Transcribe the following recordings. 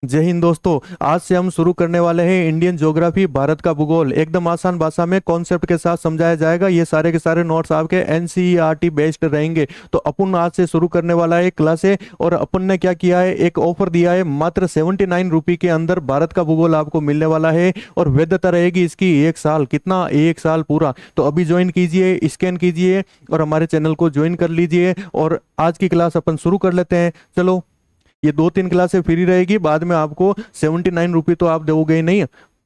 जय हिंद दोस्तों। आज से हम शुरू करने वाले हैं इंडियन ज्योग्राफी, भारत का भूगोल। एकदम आसान भाषा में कॉन्सेप्ट के साथ समझाया जाएगा। ये सारे के सारे नोट्स आपके एनसीईआरटी बेस्ड रहेंगे। तो अपन आज से शुरू करने वाला है क्लास है। और अपन ने क्या किया है, एक ऑफर दिया है, मात्र 79 रुपये के अंदर भारत का भूगोल आपको मिलने वाला है। और वैधता रहेगी इसकी 1 साल। कितना? 1 साल पूरा। तो अभी ज्वाइन कीजिए, स्कैन कीजिए और हमारे चैनल को ज्वाइन कर लीजिए। और आज की क्लास अपन शुरू कर लेते हैं। चलो, ये 2-3 क्लासें फ्री रहेगी, बाद में आपको 79 रुपये तो आप दोगे ही नहीं।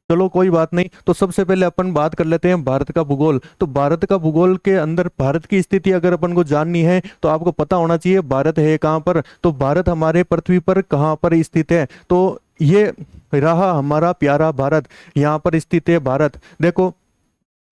चलो कोई बात नहीं। तो सबसे पहले अपन बात कर लेते हैं भारत का भूगोल। तो भारत का भूगोल के अंदर भारत की स्थिति अगर अपन को जाननी है तो आपको पता होना चाहिए भारत है कहाँ पर। तो भारत हमारे पृथ्वी पर कहाँ पर स्थित है? तो ये रहा हमारा प्यारा भारत, यहाँ पर स्थित है भारत। देखो,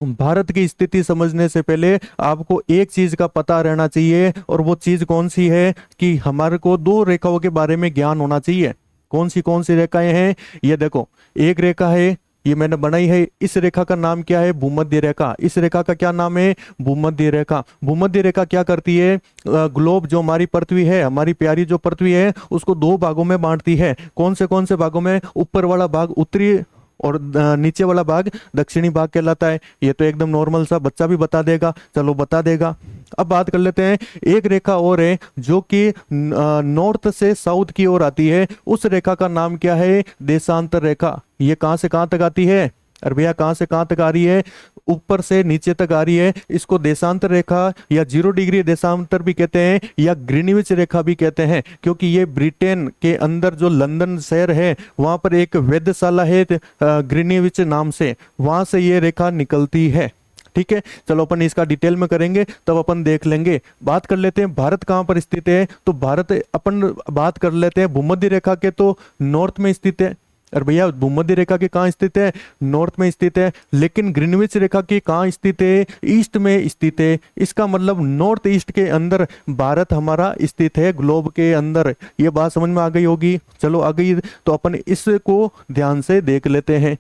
भारत की स्थिति समझने से पहले आपको एक चीज का पता रहना चाहिए, और वो चीज कौन सी है कि हमारे को दो रेखाओं के बारे में ज्ञान होना चाहिए। कौन सी रेखाएं हैं? ये देखो, एक रेखा है, ये मैंने बनाई है। इस रेखा का नाम क्या है? भूमध्य रेखा। इस रेखा का क्या नाम है? भूमध्य रेखा। भूमध्य रेखा क्या करती है? ग्लोब जो हमारी पृथ्वी है, हमारी प्यारी जो पृथ्वी है, उसको दो भागों में बांटती है। कौन से भागों में? ऊपर वाला भाग उत्तरी और नीचे वाला भाग दक्षिणी भाग कहलाता है। ये तो एकदम नॉर्मल सा बच्चा भी बता देगा। चलो, बता देगा। अब बात कर लेते हैं, एक रेखा और है जो कि नॉर्थ से साउथ की ओर आती है। उस रेखा का नाम क्या है? देशांतर रेखा। ये कहाँ से कहाँ तक आती है? अरे भैया, कहाँ से कहाँ तक आ रही है? ऊपर से नीचे तक आ रही है। इसको देशांतर रेखा या 0 डिग्री देशांतर भी कहते हैं, या ग्रीनविच रेखा भी कहते हैं, क्योंकि ये ब्रिटेन के अंदर जो लंदन शहर है वहां पर एक वेधशाला है ग्रीनविच नाम से, वहां से ये रेखा निकलती है। ठीक है, चलो अपन इसका डिटेल में करेंगे, तब अपन देख लेंगे। बात कर लेते हैं भारत कहाँ पर स्थित है। तो भारत अपन बात कर लेते हैं भूमध्य रेखा के, तो नॉर्थ में स्थित है। अरे भैया, भूमध्य रेखा के कहाँ स्थित है? नॉर्थ में स्थित है। लेकिन ग्रीनविच रेखा के कहाँ स्थित है? ईस्ट में स्थित है। इसका मतलब नॉर्थ ईस्ट के अंदर भारत हमारा स्थित है, ग्लोब के अंदर। ये बात समझ में आ गई होगी। चलो, आ गई तो अपन इसको ध्यान से देख लेते हैं।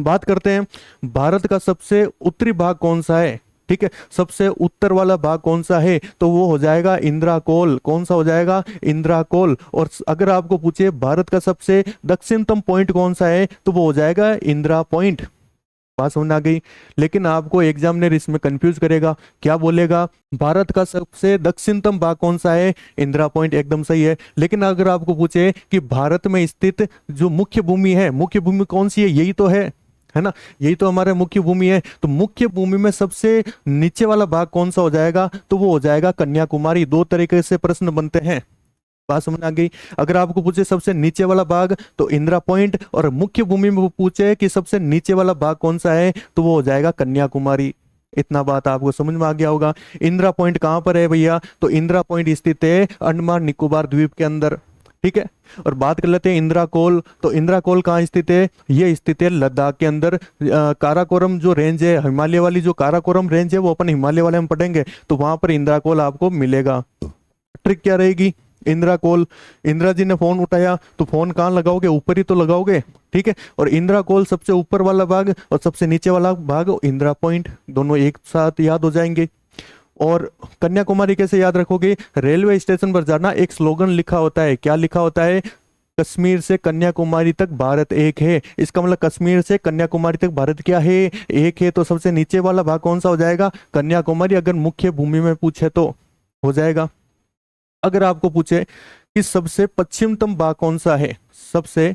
बात करते हैं, भारत का सबसे उत्तरी भाग कौन सा है? ठीक है, सबसे उत्तर वाला भाग कौन सा है? तो वो हो जाएगा इंद्राकोल। कौन सा हो जाएगा? इंद्राकोल। और अगर आपको पूछे भारत का सबसे दक्षिणतम पॉइंट कौन सा है, तो वो हो जाएगा इंदिरा पॉइंट। बात समझ आ गई। लेकिन आपको एग्जामिनर इसमें कंफ्यूज करेगा, क्या बोलेगा? भारत का सबसे दक्षिणतम भाग कौन सा है? इंदिरा पॉइंट। एकदम सही है। लेकिन अगर आपको पूछे कि भारत में स्थित जो मुख्य भूमि है, मुख्य भूमि कौन सी है? यही तो है ना, यही तो हमारे मुख्य भूमि है। तो मुख्य भूमि में सबसे नीचे वाला भाग कौन सा हो जाएगा? तो वो हो जाएगा कन्याकुमारी। दो तरीके से प्रश्न बनते हैं। बात समझ आ गई। अगर आपको पूछे सबसे नीचे वाला भाग तो इंदिरा पॉइंट, और मुख्य भूमि में वो पूछे कि सबसे नीचे वाला भाग कौन सा है, तो वो हो जाएगा कन्याकुमारी। इतना बात आपको समझ में आ गया होगा। इंदिरा पॉइंट कहाँ पर है भैया? तो इंदिरा पॉइंट स्थित है अंडमान निकोबार द्वीप के अंदर। ठीक है, और बात कर लेते हैं इंदिरा कोल। तो इंदिरा कोल कहाँ स्थित है? ये स्थित है लद्दाख के अंदर। काराकोरम जो रेंज है, हिमालय वाली जो काराकोरम रेंज है, वो अपन हिमालय वाले में पढ़ेंगे, तो वहां पर इंदिरा कोल आपको मिलेगा। ट्रिक क्या रहेगी? इंदिरा कोल, इंदिरा जी ने फोन उठाया तो फोन कहाँ लगाओगे? ऊपर ही तो लगाओगे। ठीक है, और इंदिरा कोल सबसे ऊपर वाला भाग और सबसे नीचे वाला भाग इंदिरा पॉइंट, दोनों एक साथ याद हो जाएंगे। और कन्याकुमारी कैसे याद रखोगे? रेलवे स्टेशन पर जाना, एक स्लोगन लिखा होता है। क्या लिखा होता है? कश्मीर से कन्याकुमारी तक भारत एक है। इसका मतलब कश्मीर से कन्याकुमारी तक भारत क्या है? एक है। तो सबसे नीचे वाला भाग कौन सा हो जाएगा? कन्याकुमारी। अगर मुख्य भूमि में पूछे तो हो जाएगा। अगर आपको पूछे कि सबसे पश्चिमतम भाग कौन सा है, सबसे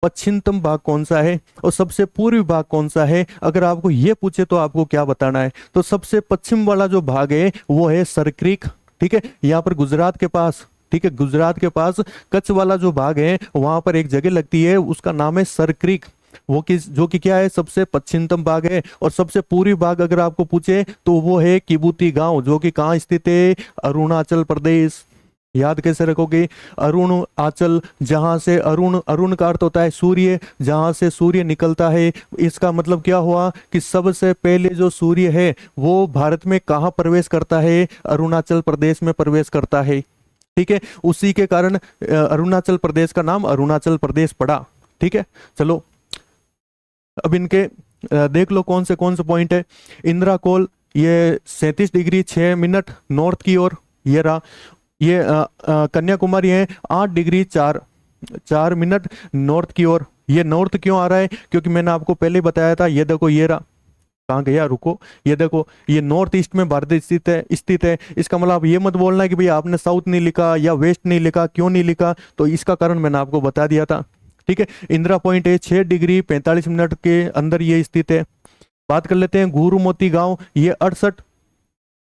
पश्चिमतम भाग कौन सा है और सबसे पूर्वी भाग कौन सा है, अगर आपको ये पूछे तो आपको क्या बताना है? तो सबसे पश्चिम वाला जो भाग है वो है सरक्रीक। ठीक है, यहाँ पर गुजरात के पास। ठीक है, गुजरात के पास कच्छ वाला जो भाग है वहां पर एक जगह लगती है, उसका नाम है सरक्रीक। वो किस जो कि क्या है? सबसे पश्चिमतम भाग है। और सबसे पूर्वी भाग अगर आपको पूछे तो वो है किबूती गांव, जो कि कहाँ स्थित है? अरुणाचल प्रदेश। याद कैसे रखोगे? अरुणाचल। जहां से अरुण, अरुण का अर्थ होता है सूर्य, जहां से सूर्य निकलता है। इसका मतलब क्या हुआ कि सबसे पहले जो सूर्य है वो भारत में कहाँ प्रवेश करता है? अरुणाचल प्रदेश में प्रवेश करता है। ठीक है, उसी के कारण अरुणाचल प्रदेश का नाम अरुणाचल प्रदेश पड़ा। ठीक है, चलो अब इनके देख लो कौन से पॉइंट है। इंदिरा कोल, ये 37 डिग्री 6 मिनट नॉर्थ की ओर, ये रहा। ये कन्याकुमारी है 8 डिग्री 4 4 मिनट नॉर्थ की ओर। ये नॉर्थ क्यों आ रहा है, क्योंकि मैंने आपको पहले ही बताया था, ये देखो ये रहा, कहाँ गया, रुको, ये देखो ये नॉर्थ ईस्ट में भारत स्थित है। इसका मतलब आप ये मत बोलना कि भाई आपने साउथ नहीं लिखा या वेस्ट नहीं लिखा, क्यों नहीं लिखा, तो इसका कारण मैंने आपको बता दिया था। ठीक है, इंदिरा पॉइंट है 6 डिग्री 45 मिनट के अंदर ये स्थित है। बात कर लेते हैं गुरुमोती गांव, ये 68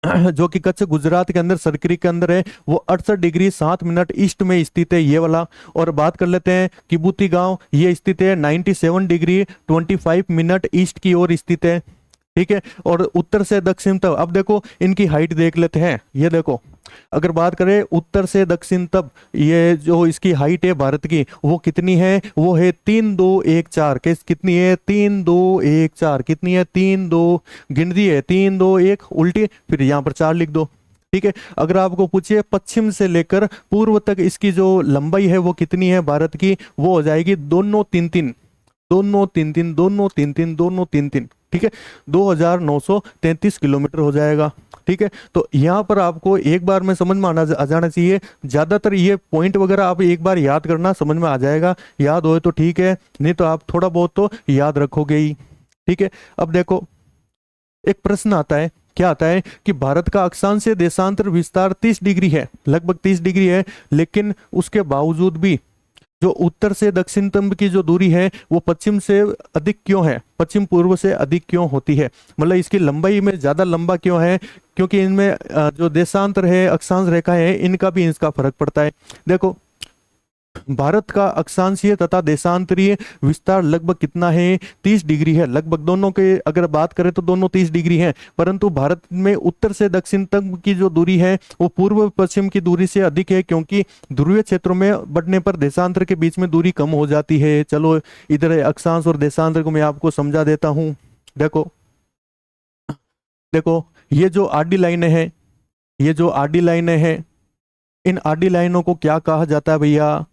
जो कि कच्छ गुजरात के अंदर सरकरी के अंदर है, वो 68 डिग्री 7 मिनट ईस्ट में स्थित है, ये वाला। और बात कर लेते हैं किबूती गांव, ये स्थित है 97 डिग्री 25 मिनट ईस्ट की ओर स्थित है। ठीक है, और उत्तर से दक्षिण तक, अब देखो इनकी हाइट देख लेते हैं। ये देखो, अगर बात करें उत्तर से दक्षिण तक, ये जो इसकी हाइट है भारत की, वो कितनी है, वो है 3214। कितनी है, 3214। कितनी है, 32, गिनती है 321 उल्टी, फिर यहाँ पर 4 लिख दो। ठीक है, अगर आपको पूछिए पश्चिम से लेकर पूर्व तक इसकी जो लंबाई है वो कितनी है भारत की, वो हो जाएगी दोनों 3-3, दोनों 3-3, दोनों 3-3, दोनों 3-3। ठीक है, 2933 किलोमीटर हो जाएगा। ठीक है, तो यहाँ पर आपको एक बार में समझ में आ जाना चाहिए। ज्यादातर ये पॉइंट वगैरह आप एक बार याद करना, समझ में आ जाएगा। याद होए तो ठीक है, नहीं तो आप थोड़ा बहुत तो याद रखोगे ही। ठीक है, अब देखो एक प्रश्न आता है, क्या आता है कि भारत का अक्षांश से देशांतर विस्तार 30 डिग्री है, लगभग 30 डिग्री है, लेकिन उसके बावजूद भी जो उत्तर से दक्षिणतम की जो दूरी है वो पश्चिम से अधिक क्यों है, पश्चिम पूर्व से अधिक क्यों होती है, मतलब इसकी लंबाई में ज्यादा लंबा क्यों है, क्योंकि इनमें जो देशांतर है, अक्षांश रेखा है, इनका भी इसका फर्क पड़ता है। देखो भारत का अक्षांशीय तथा देशांतरीय विस्तार लगभग कितना है, 30 डिग्री है, लगभग दोनों के अगर बात करें तो दोनों 30 डिग्री हैं। परंतु भारत में उत्तर से दक्षिण तक की जो दूरी है वो पूर्व पश्चिम की दूरी से अधिक है, क्योंकि ध्रुवीय क्षेत्रों में बढ़ने पर देशांतर के बीच में दूरी कम हो जाती है। चलो इधर अक्षांश और देशांतर को मैं आपको समझा देता हूँ। देखो देखो ये जो आडी लाइनें हैं, ये जो आडी लाइनें हैं, इन आडी लाइनों को क्या कहा जाता है भैया,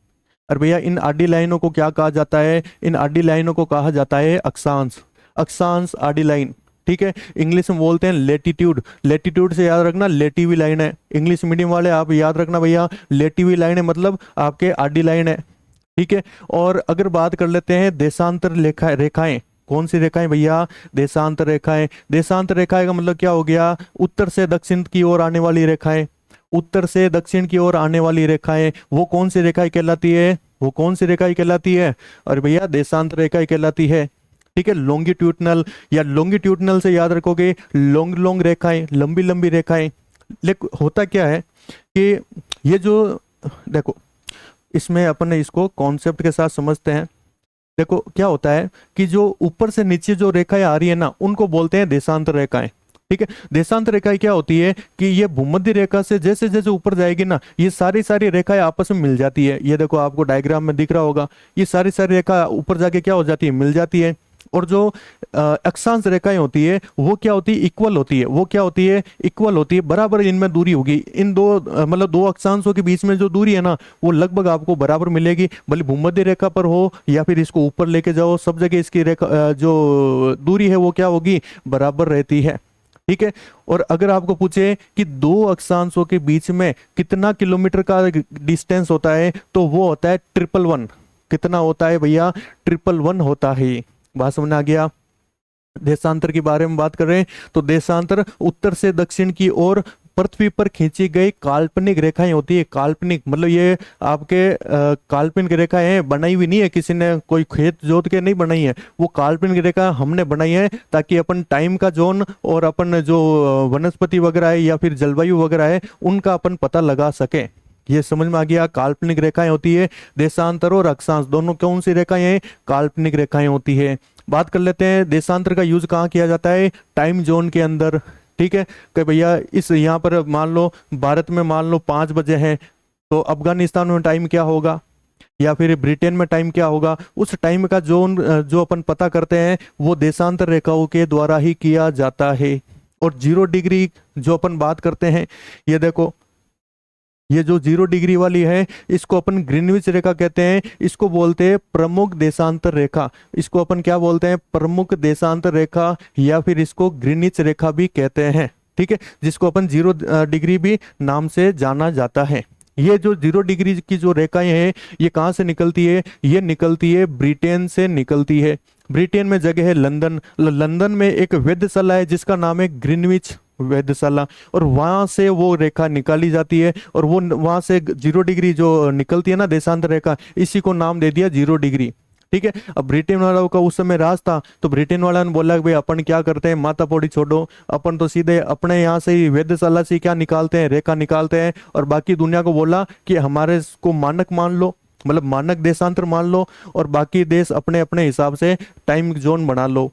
और भैया इन आडी लाइनों को क्या कहा जाता है, इन आडी लाइनों को कहा जाता है अक्षांश, अक्षांश आडी लाइन। ठीक है, इंग्लिश में बोलते हैं लेटीट्यूड, लेटीट्यूड से याद रखना लेटिवी लाइन है, इंग्लिश मीडियम वाले आप याद रखना भैया, लेटिवी लाइन है मतलब आपके आडी लाइन है। ठीक है, और अगर बात कर लेते हैं देशांतर रेखाएं, कौन सी रेखाएं भैया, देशांतर रेखाएं। देशांतर रेखाएं का मतलब क्या हो गया, उत्तर से दक्षिण की ओर आने वाली रेखाएं, उत्तर से दक्षिण की ओर आने वाली रेखाएं, वो कौन सी रेखाएं कहलाती है, वो कौन सी रेखाएं कहलाती है, और भैया देशांतर रेखाएं कहलाती है। ठीक है, लॉन्गिट्यूडनल, या लॉन्गिट्यूडनल से याद रखोगे लॉन्ग लॉन्ग रेखाएं, लंबी लंबी रेखाएं। लेकिन होता क्या है कि ये जो, देखो इसमें अपन इसको कॉन्सेप्ट के साथ समझते हैं। देखो क्या होता है कि जो ऊपर से नीचे जो रेखाएं आ रही है ना, उनको बोलते हैं देशांतर रेखाएं। ठीक है, देशांतर रेखाएं क्या होती है कि ये भूमध्य रेखा से जैसे जैसे ऊपर जाएगी ना, ये सारी सारी रेखाएं आपस में मिल जाती है। ये देखो आपको डायग्राम में दिख रहा होगा, ये सारी सारी रेखा ऊपर जाके क्या हो जाती है, मिल जाती है। और जो अक्षांश रेखाएं होती है वो क्या होती है, इक्वल होती है, वो क्या होती है, इक्वल होती है, बराबर इनमें दूरी होगी। इन दो मतलब दो अक्षांशों के बीच में जो दूरी है ना, वो लगभग आपको बराबर मिलेगी, भले भूमध्य रेखा पर हो या फिर इसको ऊपर लेके जाओ, सब जगह इसकी रेखा जो दूरी है वो क्या होगी, बराबर रहती है। ठीक है, और अगर आपको पूछे कि दो अक्षांशों के बीच में कितना किलोमीटर का डिस्टेंस होता है, तो वो होता है 111। कितना होता है भैया, 111 होता है। बात समझ आ गया। देशांतर के बारे में बात कर रहे हैं तो देशांतर उत्तर से दक्षिण की ओर पृथ्वी पर खींची गई काल्पनिक रेखाएं होती है। काल्पनिक मतलब ये आपके काल्पनिक रेखाएं हैं, बनाई हुई नहीं है किसी ने, कोई खेत जोत के नहीं बनाई है, वो काल्पनिक रेखा हमने बनाई है ताकि अपन टाइम का जोन और अपन जो वनस्पति वगैरह है या फिर जलवायु वगैरह है उनका अपन पता लगा सके। ये समझ में आ गया, काल्पनिक रेखाएं होती है। देशांतर और अक्षांश दोनों कौन सी रेखाएं हैं, काल्पनिक रेखाएं होती है। बात कर लेते हैं देशांतर का यूज कहाँ किया जाता है, टाइम जोन के अंदर। ठीक है, कि भैया इस यहाँ पर मान लो भारत में मान लो 5 बजे हैं, तो अफगानिस्तान में टाइम क्या होगा या फिर ब्रिटेन में टाइम क्या होगा, उस टाइम का जोन जो अपन पता करते हैं वो देशांतर रेखाओं के द्वारा ही किया जाता है। और 0 डिग्री जो अपन बात करते हैं, ये देखो ये जो 0 डिग्री वाली है इसको अपन ग्रीनविच रेखा कहते हैं, इसको बोलते हैं प्रमुख देशांतर रेखा, इसको अपन क्या बोलते हैं, प्रमुख देशांतर रेखा, या फिर इसको ग्रीनिच रेखा भी कहते हैं। ठीक है, जिसको अपन 0 डिग्री भी नाम से जाना जाता है। ये जो 0 डिग्री की जो रेखाएं हैं ये कहाँ से निकलती है, ये निकलती है ब्रिटेन से निकलती है। ब्रिटेन में जगह है लंदन, लंदन में एक वेधशाला है जिसका नाम है ग्रीनविच वेधशाला, और वहां से वो रेखा निकाली जाती है, और वो वहां से 0 डिग्री जो निकलती है ना देशांतर रेखा, इसी को नाम दे दिया 0 डिग्री। ठीक है। अब ब्रिटेन वालों का उस समय राज था, तो ब्रिटेन वाला ने बोला कि भाई अपन क्या करते हैं, माता पौड़ी छोड़ो, अपन तो सीधे अपने यहाँ से ही वेधशाला से क्या निकालते हैं, रेखा निकालते हैं, और बाकी दुनिया को बोला कि हमारे को मानक मान लो, मतलब मानक देशांतर मान लो, और बाकी देश अपने अपने हिसाब से टाइम जोन बना लो।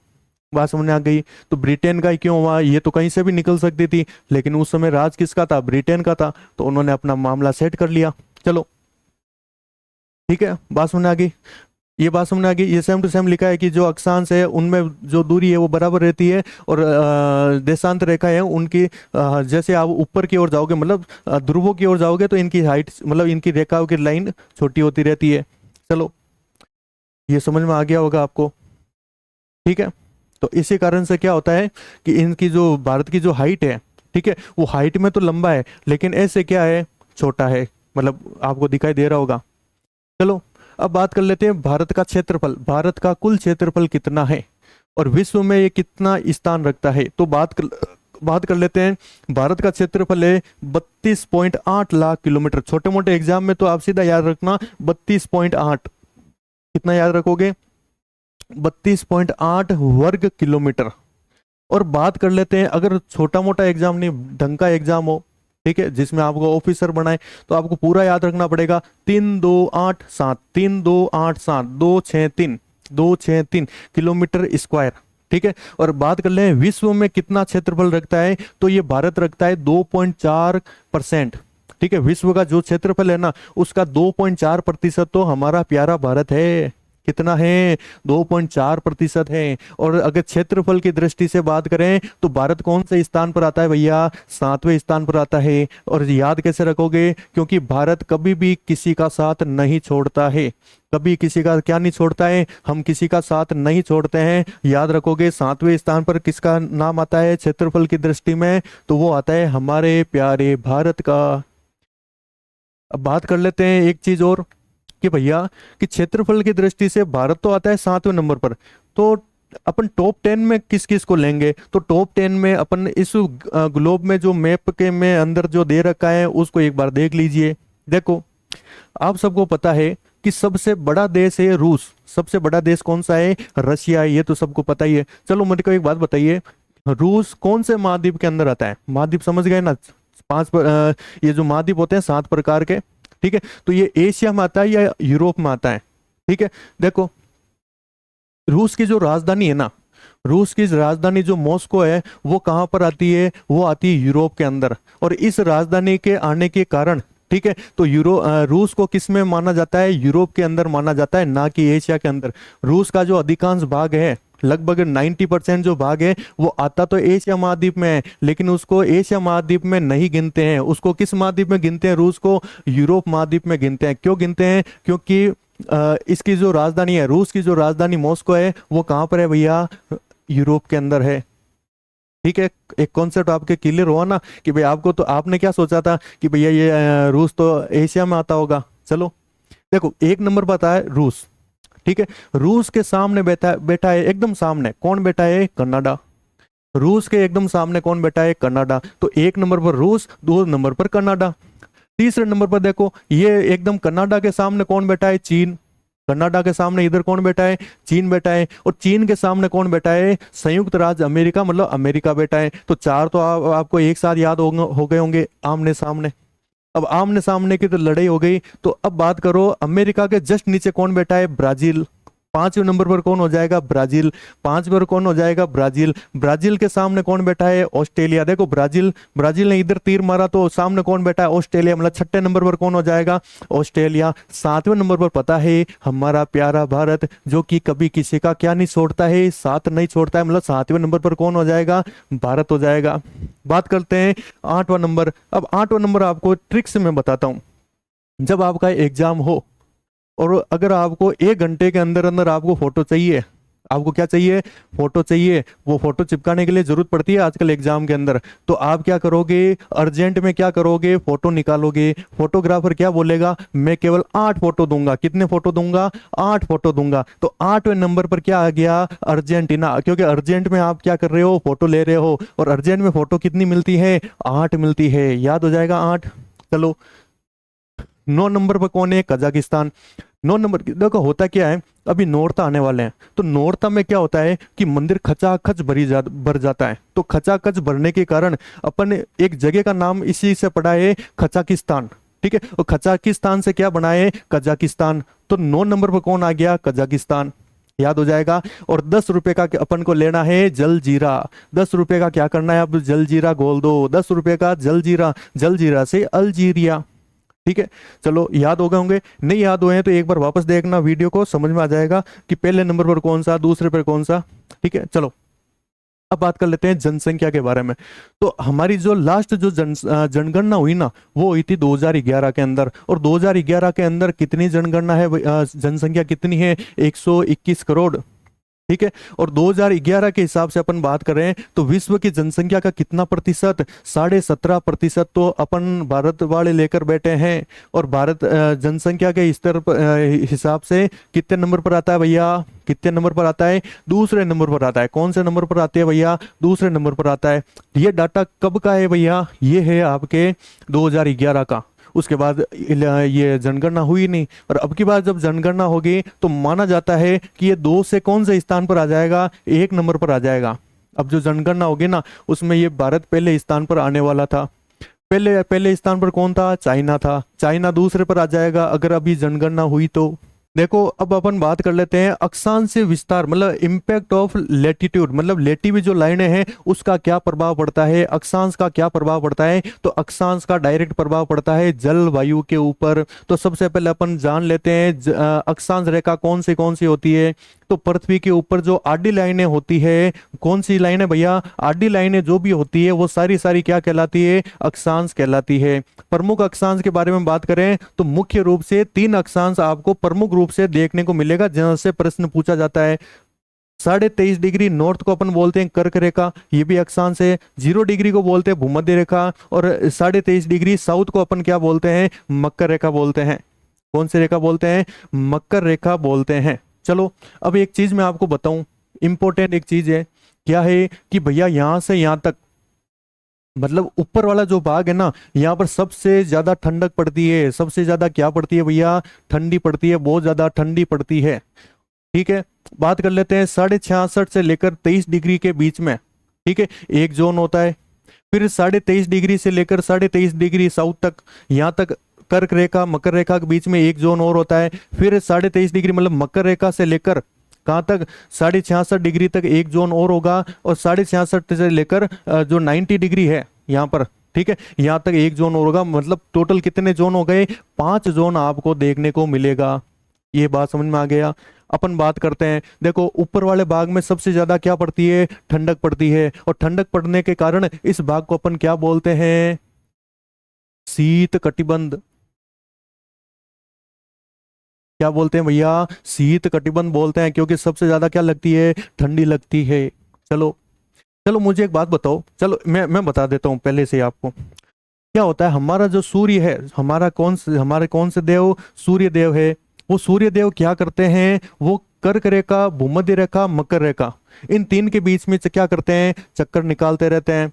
बात समझ में आ गई। तो ब्रिटेन का ही क्यों हुआ, ये तो कहीं से भी निकल सकती थी, लेकिन उस समय राज किसका था, ब्रिटेन का था, तो उन्होंने अपना मामला सेट कर लिया। चलो ठीक है, बात समझ में आ गई। ये बात समझ में आ गई। ये सेम टू सेम लिखा है कि जो अक्षांश है उनमें जो दूरी है वो बराबर रहती है, और देशांतर रेखा है उनकी जैसे आप ऊपर की ओर जाओगे, मतलब ध्रुवों की ओर जाओगे, तो इनकी हाइट, मतलब इनकी रेखाओं की लाइन छोटी होती रहती है। चलो ये समझ में आ गया होगा आपको। ठीक है। तो इसी कारण से क्या होता है कि इनकी जो भारत की जो हाइट है, ठीक है, वो हाइट में तो लंबा है, लेकिन ऐसे क्या है, छोटा है, मतलब आपको दिखाई दे रहा होगा। चलो अब बात कर लेते हैं भारत का क्षेत्रफल। भारत का कुल क्षेत्रफल कितना है और विश्व में ये कितना स्थान रखता है, तो बात कर लेते हैं। भारत का क्षेत्रफल है 32.8 लाख किलोमीटर। छोटे मोटे एग्जाम में तो आप सीधा याद रखना 32.8, कितना याद रखोगे, 32.8 वर्ग किलोमीटर। और बात कर लेते हैं, अगर छोटा मोटा एग्जाम नहीं, ढंग का एग्जाम हो, ठीक है, जिसमें आपको ऑफिसर बनाए, तो आपको पूरा याद रखना पड़ेगा। 3287, 3287, 263, 263 किलोमीटर स्क्वायर। ठीक है। और बात कर ले विश्व में कितना क्षेत्रफल रखता है, तो ये भारत रखता है 2.4%। ठीक है, विश्व का जो क्षेत्रफल है ना उसका 2.4% तो हमारा प्यारा भारत है। कितना है, 2.4% है। और अगर क्षेत्रफल की दृष्टि से बात करें तो भारत कौन से स्थान पर आता है भैया, 7वें स्थान पर आता है। और याद कैसे रखोगे, क्योंकि भारत कभी भी किसी का साथ नहीं छोड़ता है, कभी किसी का क्या नहीं छोड़ता है, हम किसी का साथ नहीं छोड़ते हैं। याद रखोगे 7वें स्थान पर किसका नाम आता है क्षेत्रफल की दृष्टि में, तो वो आता है हमारे प्यारे भारत का। अब बात कर लेते हैं एक चीज और कि भैया कि क्षेत्रफल की दृष्टि से भारत तो आता है 7वें नंबर पर, तो अपन टॉप 10 में किस किस को लेंगे, तो टॉप 10 में अपन इस ग्लोब में जो मैप के में अंदर जो दे रखा है उसको एक बार देख लीजिए। देखो आप सबको पता है कि सबसे बड़ा देश है रूस। सबसे बड़ा देश कौन सा है, रशिया है, ये तो सबको पता ही है। चलो मुझे को एक बात बताइए, रूस कौन से महाद्वीप के अंदर आता है, महाद्वीप समझ गए ना, ये जो महाद्वीप होते हैं 7 प्रकार के, ठीक है, तो ये एशिया में आता है या यूरोप में आता है। ठीक है। देखो रूस की जो राजधानी है ना, रूस की राजधानी जो मॉस्को है वो कहां पर आती है, वो आती है यूरोप के अंदर। और इस राजधानी के आने के कारण, ठीक है, तो रूस को किस में माना जाता है, यूरोप के अंदर माना जाता है, ना कि एशिया के अंदर। रूस का जो अधिकांश भाग है, लगभग 90% जो भाग है वो आता तो एशिया महाद्वीप में है, लेकिन उसको एशिया महाद्वीप में नहीं गिनते हैं। उसको किस महाद्वीप में गिनते हैं, रूस को यूरोप महाद्वीप में गिनते हैं। क्यों गिनते हैं, क्योंकि इसकी जो राजधानी है, रूस की जो राजधानी मॉस्को है, वो कहाँ पर है भैया, यूरोप के अंदर है। ठीक है, एक कॉन्सेप्ट आपके क्लियर हुआ ना कि भाई आपको, तो आपने क्या सोचा था कि भैया ये रूस तो एशिया में आता होगा। चलो देखो 1 नंबर पर आता है रूस। ठीक है, रूस के सामने बैठा बैठा है, एकदम सामने कौन बैठा है, कनाडा। रूस के एकदम सामने कौन बैठा है, कनाडा। तो 1 नंबर पर रूस, 2 नंबर पर कनाडा। तीसरे नंबर पर देखो ये एकदम कनाडा के सामने कौन बैठा है, चीन। कनाडा के सामने इधर कौन बैठा है, चीन बैठा है। और चीन के सामने कौन बैठा है, संयुक्त राज्य अमेरिका, मतलब अमेरिका बैठा है। तो 4 तो आपको एक साथ याद हो गए होंगे, आमने सामने। अब आमने सामने की तो लड़ाई हो गई, तो अब बात करो अमेरिका के जस्ट नीचे कौन बैठा है, ब्राजील। 5वें नंबर पर कौन हो जाएगा, ब्राजील। 5 पर कौन हो जाएगा, ब्राजील। ब्राजील के सामने कौन बैठा है, ऑस्ट्रेलिया। देखो ब्राजील, ब्राजील ने इधर तीर मारा तो सामने कौन बैठा है, ऑस्ट्रेलिया। मतलब 6 नंबर पर कौन हो जाएगा, ऑस्ट्रेलिया। 7वें नंबर पर पता है हमारा प्यारा भारत, जो कि कभी किसी का क्या नहीं छोड़ता है, साथ नहीं छोड़ता है। मतलब 7वें नंबर पर कौन हो जाएगा, भारत हो जाएगा। बात करते हैं 8वां नंबर। अब 8वां नंबर आपको ट्रिक से मैं बताता हूं। जब आपका एग्जाम हो और अगर आपको 1 घंटे के अंदर अंदर आपको फोटो चाहिए, आपको क्या चाहिए, फोटो चाहिए। वो फोटो चिपकाने के लिए जरूरत पड़ती है आजकल एग्जाम के अंदर। तो आप क्या करोगे, अर्जेंट में क्या करोगे, फोटो निकालोगे। फोटोग्राफर क्या बोलेगा, मैं केवल 8 फोटो दूंगा। कितने फोटो दूंगा, 8 फोटो दूंगा। तो 8वें नंबर पर क्या आ गया, अर्जेंटीना। क्योंकि अर्जेंट में आप क्या कर रहे हो, फोटो ले रहे हो, और अर्जेंट में फोटो कितनी मिलती है, 8 मिलती है। याद हो जाएगा 8। चलो 9 नंबर पर कौन है, कजाकिस्तान। 9 नंबर देखो होता क्या है, अभी नौरता आने वाले हैं, तो नौरता में क्या होता है कि मंदिर खचाखच भर जाता है। तो खचाखच भरने के कारण अपन एक जगह का नाम इसी से पढ़ा है, खचाकिस्तान। ठीक है, और खचाकिस्तान से क्या बना है, कजाकिस्तान। तो 9 नंबर पर कौन आ गया, कजाकिस्तान। याद हो जाएगा। और 10 रुपए का अपन को लेना है जलजीरा। 10 रुपए का क्या करना है, अब जलजीरा घोल दो। 10 रुपए का जलजीरा, जलजीरा से अल्जीरिया। ठीक है, चलो याद हो गए होंगे। नहीं याद हुए हैं तो एक बार वापस देखना वीडियो को, समझ में आ जाएगा कि पहले नंबर पर कौन सा, दूसरे पर कौन सा। ठीक है, चलो अब बात कर लेते हैं जनसंख्या के बारे में। तो हमारी जो लास्ट जो जनगणना हुई ना, वो हुई थी 2011 के अंदर। और 2011 के अंदर कितनी जनगणना है, जनसंख्या कितनी है, 121 करोड़। ठीक है, और 2011 के हिसाब से अपन बात कर रहे हैं तो विश्व की जनसंख्या का कितना प्रतिशत, 17.5% तो अपन भारत वाले लेकर बैठे हैं। और भारत जनसंख्या के स्तर हिसाब से कितने नंबर पर आता है भैया, कितने नंबर पर आता है, दूसरे नंबर पर आता है। कौन से नंबर पर आते हैं भैया, दूसरे नंबर पर आता है। ये डाटा कब का है भैया, ये है आपके 2011 का। उसके बाद ये जनगणना हुई नहीं। और अब की बार जब जनगणना होगी तो माना जाता है कि ये 2 से कौन से स्थान पर आ जाएगा, 1 नंबर पर आ जाएगा। अब जो जनगणना होगी ना, उसमें ये भारत पहले स्थान पर आने वाला था। पहले पहले स्थान पर कौन था, चाइना था। चाइना दूसरे पर आ जाएगा अगर अभी जनगणना हुई तो। देखो अब अपन बात कर लेते हैं अक्षांश विस्तार, मतलब इम्पैक्ट ऑफ लेटीट्यूड, मतलब लेटी जो लाइनें हैं उसका क्या प्रभाव पड़ता है, अक्षांश का क्या प्रभाव पड़ता है। तो अक्षांश का डायरेक्ट प्रभाव पड़ता है जलवायु के ऊपर। तो सबसे पहले अपन जान लेते हैं अक्षांश रेखा कौन सी होती है। तो पृथ्वी के ऊपर जो आडी लाइनें होती है, कौन सी लाइनें भैया, आडी लाइनें जो भी होती है वो सारी सारी क्या कहलाती है, अक्षांश कहलाती है। प्रमुख अक्षांश के बारे में बात करें तो मुख्य रूप से 3 अक्षांश आपको प्रमुख रूप से देखने को मिलेगा जहां से प्रश्न पूछा जाता है। 23.5 डिग्री नॉर्थ को अपन बोलते हैं कर्क रेखा, ये भी अक्षांश है। 0 डिग्री को बोलते हैं भूमध्य रेखा। और 23.5 डिग्री साउथ को अपन क्या बोलते हैं, मकर रेखा बोलते हैं। कौन सी रेखा बोलते हैं, मकर रेखा बोलते हैं। चलो अब एक चीज मैं आपको बताऊं, इंपॉर्टेंट एक चीज है, क्या है कि भैया यहां से यहां तक, मतलब ऊपर वाला जो भाग है ना, यहाँ पर सबसे ज्यादा ठंडक पड़ती है। सबसे ज्यादा क्या पड़ती है भैया, ठंडी पड़ती है, बहुत ज्यादा ठंडी पड़ती है। ठीक है, बात कर लेते हैं 66.5 से लेकर 23 डिग्री के बीच में। ठीक है, एक जोन होता है। फिर 23.5 डिग्री से लेकर 23.5 डिग्री साउथ तक, यहाँ तक कर्क रेखा मकर रेखा के बीच में एक जोन और होता है। फिर 23.5 डिग्री मतलब मकर रेखा से लेकर कहाँ तक, 66.5 डिग्री तक एक जोन और होगा। और 66.5 से लेकर जो 90 डिग्री है यहाँ पर, ठीक है, यहाँ तक एक जोन और होगा। मतलब टोटल कितने जोन हो गए, 5 जोन आपको देखने को मिलेगा। ये बात समझ में आ गया। अपन बात करते हैं, देखो ऊपर वाले भाग में सबसे ज्यादा क्या पड़ती है, ठंडक पड़ती है। और ठंडक पड़ने के कारण इस भाग को अपन क्या बोलते हैं, शीत कटिबंध। क्या बोलते हैं भैया, शीत कटिबंध बोलते हैं, क्योंकि सबसे ज्यादा क्या लगती है, ठंडी लगती है। चलो चलो मुझे एक बात बताओ, चलो मैं बता देता हूँ पहले से ही आपको। क्या होता है, हमारा जो सूर्य है, हमारे कौन से देव, सूर्य देव है। वो सूर्य देव क्या करते हैं, वो कर्क रेखा भूमध्य रेखा मकर रेखा, इन 3 के बीच में क्या करते हैं, चक्कर निकालते रहते हैं।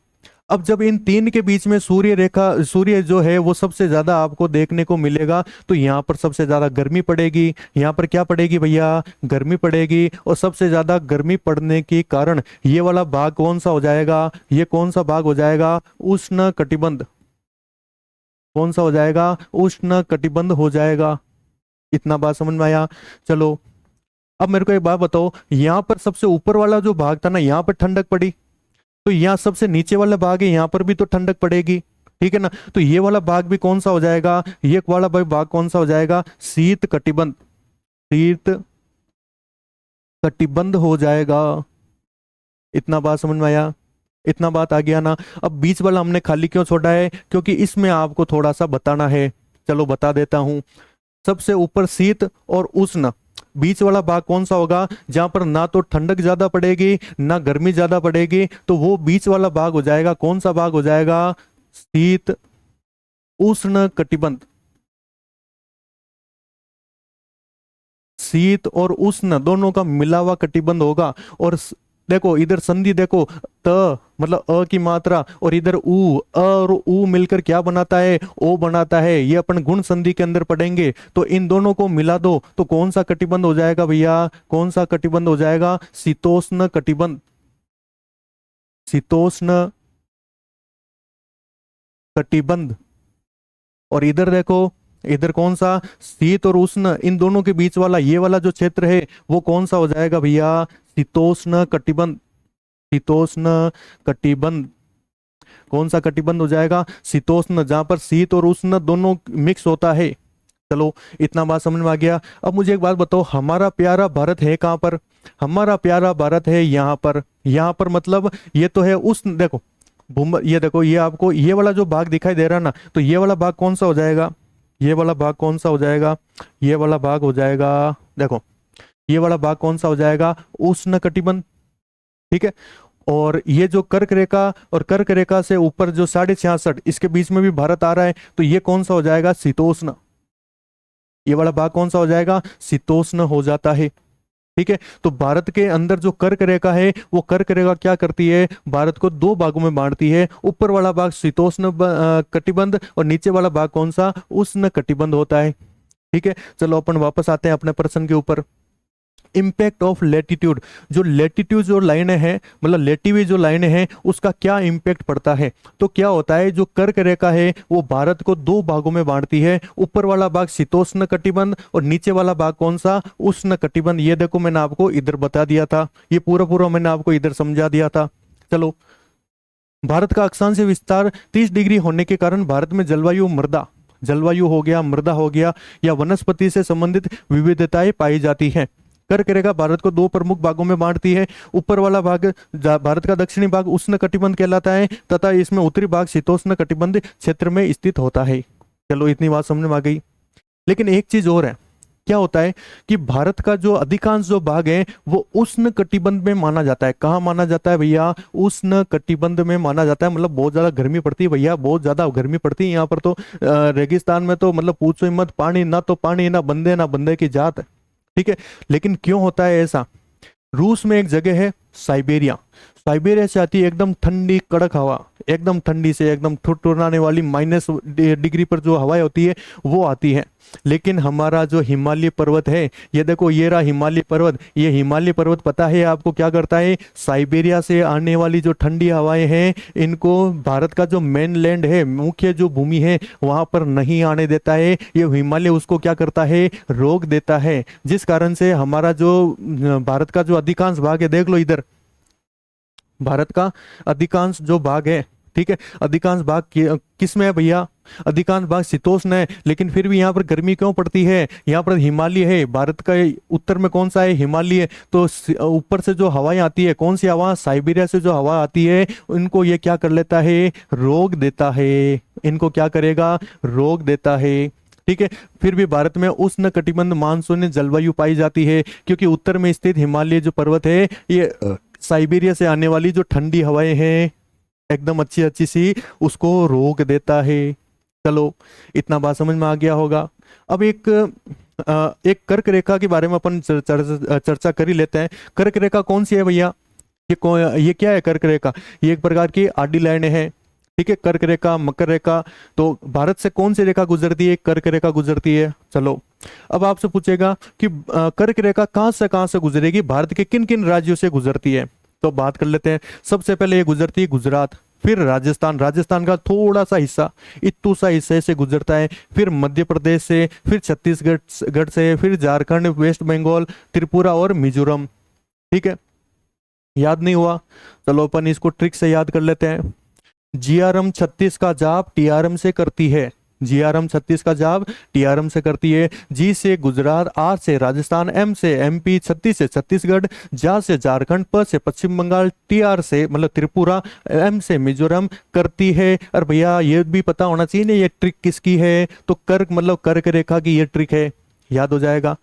अब जब इन 3 के बीच में सूर्य जो है वो सबसे ज्यादा आपको देखने को मिलेगा, तो यहाँ पर सबसे ज्यादा गर्मी पड़ेगी। यहाँ पर क्या पड़ेगी भैया, गर्मी पड़ेगी। और सबसे ज्यादा गर्मी पड़ने के कारण ये वाला भाग कौन सा हो जाएगा, ये कौन सा भाग हो जाएगा, उष्ण कटिबंध। कौन सा हो जाएगा, उष्ण कटिबंध हो जाएगा। इतना बात समझ में आया। चलो अब मेरे को एक बात बताओ, यहाँ पर सबसे ऊपर वाला जो भाग था ना, यहाँ पर ठंडक पड़ी, तो यहाँ सबसे नीचे वाला भाग है, यहाँ पर भी तो ठंडक पड़ेगी। ठीक है ना, तो ये वाला भाग भी कौन सा हो जाएगा, ये वाला भाग कौन सा हो जाएगा, शीत कटिबंध। शीत कटिबंध हो जाएगा। इतना बात समझ में आया, इतना बात आ गया ना। अब बीच वाला हमने खाली क्यों छोड़ा है, क्योंकि इसमें आपको थोड़ा सा बताना है। चलो बता देता हूं। सबसे ऊपर शीत और उष्ण बीच वाला भाग कौन सा होगा, जहां पर ना तो ठंडक ज्यादा पड़ेगी ना गर्मी ज्यादा पड़ेगी, तो वो बीच वाला भाग हो जाएगा, कौन सा भाग हो जाएगा, शीत उष्ण कटिबंध। शीत और उष्ण दोनों का मिला हुआ कटिबंध होगा। और देखो इधर संधि देखो, त मतलब अ की मात्रा, और इधर उ, अ और उ मिलकर क्या बनाता है, ओ बनाता है। ये अपन गुण संधि के अंदर पढ़ेंगे। तो इन दोनों को मिला दो तो कौन सा कटिबंध हो जाएगा भैया, कौन सा कटिबंध हो जाएगा, शीतोष्ण कटिबंध। शीतोष्ण कटिबंध। और इधर देखो, इधर कौन सा, शीत और उष्ण इन दोनों के बीच वाला ये वाला जो क्षेत्र है वो कौन सा हो जाएगा भैया, शीतोष्ण कटिबंध। शीतोष्ण कटिबंध। कौन सा कटिबंध हो जाएगा, शीतोष्ण, जहां पर शीत और उष्ण दोनों मिक्स होता है। चलो इतना बात समझ में आ गया। अब मुझे एक बात बताओ, हमारा प्यारा भारत है कहाँ पर, हमारा प्यारा भारत है यहाँ पर। यहाँ पर मतलब ये तो है उष्ण, देखो भूम, ये देखो, ये आपको ये वाला जो भाग दिखाई दे रहा ना, तो ये वाला भाग कौन सा हो जाएगा, ये वाला भाग कौन सा हो जाएगा, ये वाला भाग हो जाएगा, देखो ये वाला भाग कौन सा हो जाएगा, उष्ण कटिबंध। ठीक है। और ये जो कर्क रेखा और कर्क रेखा से ऊपर जो 66.5 इसके बीच में भी भारत आ रहा है, तो ये कौन सा हो जाएगा, शीतोष्ण। ये वाला भाग कौन सा हो जाएगा, शीतोष्ण हो जाता है। ठीक है। तो भारत के अंदर जो कर्क रेखा है, वो कर्क रेखा क्या करती है, भारत को दो भागों में बांटती है। ऊपर वाला भाग शीतोष्ण कटिबंध और नीचे वाला भाग कौन सा, उष्ण कटिबंध होता है। ठीक है। चलो अपन वापस आते हैं अपने प्रश्न के ऊपर। इम्पैक्ट ऑफ लेटीट्यूड, जो लेटीट्यूड जो लाइनें हैं, मतलब लेटी हुई जो लाइनें हैं, उसका क्या इम्पैक्ट पड़ता है। तो क्या होता है, जो कर्क रेखा है वो भारत को दो भागों में बांटती है। ऊपर वाला भाग शीतोष्ण कटिबंध और नीचे वाला भाग कौन सा, उष्ण कटिबंध। ये देखो मैंने आपको इधर बता दिया था, ये पूरा पूरा मैंने आपको इधर समझा दिया था। चलो, भारत का अक्षांश विस्तार 30 डिग्री होने के कारण भारत में जलवायु मृदा, जलवायु हो गया, मृदा हो गया, या वनस्पति से संबंधित विविधताएं पाई जाती हैं। कर्क रेखा भारत को दो प्रमुख भागों में बांटती है। ऊपर वाला भाग भारत का दक्षिणी भाग उष्ण कटिबंध कहलाता है, तथा इसमें उत्तरी भाग शीतोष्ण कटिबंध क्षेत्र में स्थित होता है। चलो इतनी बात समझ में आ गई। लेकिन एक चीज और है, क्या होता है कि भारत का जो अधिकांश जो भाग है वो उष्ण कटिबंध में माना जाता है। कहाँ माना जाता है भैया, उष्ण कटिबंध में माना जाता है। मतलब बहुत ज्यादा गर्मी पड़ती है भैया, बहुत ज्यादा गर्मी पड़ती है यहाँ पर। तो रेगिस्तान में तो मतलब पूछो ही मत, पानी ना तो पानी, ना बंदे की जात। ठीक है। लेकिन क्यों होता है ऐसा, रूस में एक जगह है साइबेरिया, साइबेरिया से आती है एकदम ठंडी कड़क हवा, एकदम ठंडी से एकदम ठुठुराने वाली -डिग्री पर जो हवाएं होती है वो आती है। लेकिन हमारा जो हिमालय पर्वत है, ये देखो ये रहा हिमालय पर्वत, ये हिमालय पर्वत पता है आपको क्या करता है, साइबेरिया से आने वाली जो ठंडी हवाएं हैं इनको भारत का जो मेन लैंड है, मुख्य जो भूमि है वहां पर नहीं आने देता है। ये हिमालय उसको क्या करता है, रोक देता है। जिस कारण से हमारा जो भारत का जो अधिकांश भाग है, देख लो इधर, भारत का अधिकांश जो भाग है, ठीक है, अधिकांश भाग किस में है भैया, अधिकांश भाग शीतोष्ण है। लेकिन फिर भी यहाँ पर गर्मी क्यों पड़ती है, यहाँ पर हिमालय है, भारत का उत्तर में कौन सा है, हिमालय। तो ऊपर से जो हवाएं आती है, कौन सी हवा, साइबेरिया से जो हवा आती है, इनको ये क्या कर लेता है, रोक देता है। इनको क्या करेगा, रोक देता है। ठीक है। फिर भी भारत में उष्ण कटिबंध मानसूनी जलवायु पाई जाती है, क्योंकि उत्तर में स्थित हिमालय जो पर्वत है, ये साइबेरिया से आने वाली जो ठंडी हवाएं हैं एकदम अच्छी अच्छी सी, उसको रोक देता है। चलो इतना बात समझ में आ गया होगा। अब एक कर्क रेखा के बारे में अपन चर्चा कर ही लेते हैं। कर्क रेखा कौन सी है भैया, ये क्या है कर्क रेखा, ये एक प्रकार की आडी लाइन है। ठीक है। कर्क रेखा, मकर रेखा, तो भारत से कौन सी रेखा गुजरती है, कर्क रेखा गुजरती है। चलो अब आपसे पूछेगा कि कर्क रेखा कहां से गुजरेगी, भारत के किन किन राज्यों से गुजरती है। तो बात कर लेते हैं। सबसे पहले ये गुजरती है गुजरात, फिर राजस्थान, राजस्थान का थोड़ा सा हिस्सा, इतू सा हिस्से से गुजरता है, फिर मध्य प्रदेश से, फिर छत्तीसगढ़ से, फिर झारखंड, वेस्ट बंगाल, त्रिपुरा और मिजोरम। ठीक है। याद नहीं हुआ, चलो अपन इसको ट्रिक से याद कर लेते हैं। जीआरएम 36 का जाप टीआरएम से करती है, जीआरएम 36 का जाप टीआरएम से करती है। जी से गुजरात, आर से राजस्थान, एम से एमपी, 36 से छत्तीसगढ़, जा से झारखंड, प से पश्चिम बंगाल, टीआर से मतलब त्रिपुरा, एम से मिजोरम करती है। और भैया ये भी पता होना चाहिए ना ये ट्रिक किसकी है, तो कर्क मतलब कर्क रेखा की ये ट्रिक है, याद हो जाएगा।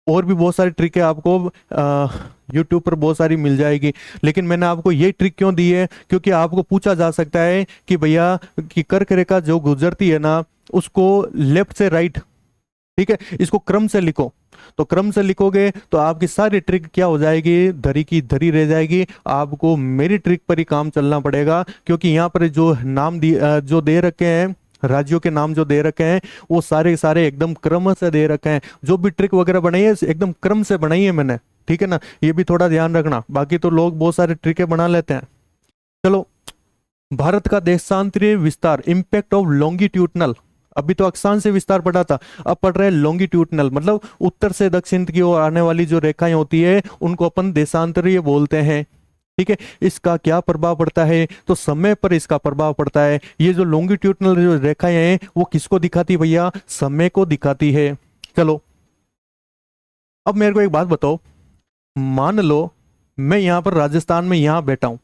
और भी बहुत सारी ट्रिक है, आपको यूट्यूब पर बहुत सारी मिल जाएगी। लेकिन मैंने आपको ये ट्रिक क्यों दी है, क्योंकि आपको पूछा जा सकता है कि भैया कि कर्क रेखा जो गुजरती है ना, उसको लेफ्ट से राइट, ठीक है, इसको क्रम से लिखो। तो क्रम से लिखोगे तो आपकी सारी ट्रिक क्या हो जाएगी, धरी की धरी रह जाएगी। आपको मेरी ट्रिक पर ही काम चलना पड़ेगा, क्योंकि यहाँ पर जो नाम जो दे रखे हैं, राज्यों के नाम जो दे रखे हैं, वो सारे के सारे एकदम क्रम से दे रखे हैं। जो भी ट्रिक वगैरह बनाई है एकदम क्रम से बनाई है मैंने, ठीक है ना, ये भी थोड़ा ध्यान रखना। बाकी तो लोग बहुत सारे ट्रिकें बना लेते हैं। चलो, भारत का देशांतरीय विस्तार, इंपैक्ट ऑफ लॉन्गिट्यूडनल। अभी तो अक्षांश से विस्तार पढ़ा था, अब पढ़ रहे हैं लॉन्गिट्यूडनल, मतलब उत्तर से दक्षिण की ओर आने वाली जो रेखाएं होती है उनको अपन देशांतरीय बोलते हैं। ठीक है, इसका क्या प्रभाव पड़ता है, तो समय पर इसका प्रभाव पड़ता है। ये जो लॉन्गिट्यूडनल जो रेखाएं हैं वो किसको दिखाती है भैया, समय को दिखाती है। चलो, अब मेरे को एक बात बताओ, मान लो मैं यहाँ पर राजस्थान में यहाँ बैठा हूँ,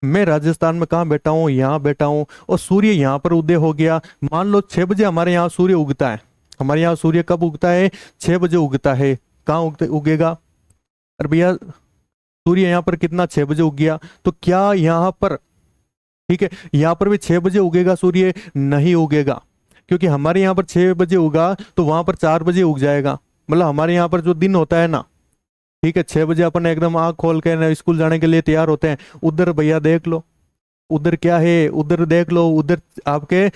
मैं राजस्थान में कहाँ बैठा हूँ, यहाँ बैठा हूँ, और सूर्य यहाँ पर उदय हो गया। मान लो 6 बजे हमारे यहाँ सूर्य उगता है। हमारे यहाँ सूर्य कब उगता है, 6 बजे उगता है। कहाँ उगेगा, अरे भैया सूर्य यहाँ पर कितना 6 बजे उग गया, तो क्या यहाँ पर, ठीक है, यहाँ पर भी 6 बजे उगेगा सूर्य, नहीं उगेगा, क्योंकि हमारे यहाँ पर 6 बजे उगा तो वहां पर 4 बजे उग जाएगा। मतलब हमारे यहाँ पर जो दिन होता है ना, ठीक है, 6 बजे अपन एकदम आंख खोल के ना स्कूल जाने के लिए तैयार होते हैं। उधर भैया देख लो, उधर क्या है, उधर देख लो, उधर आपके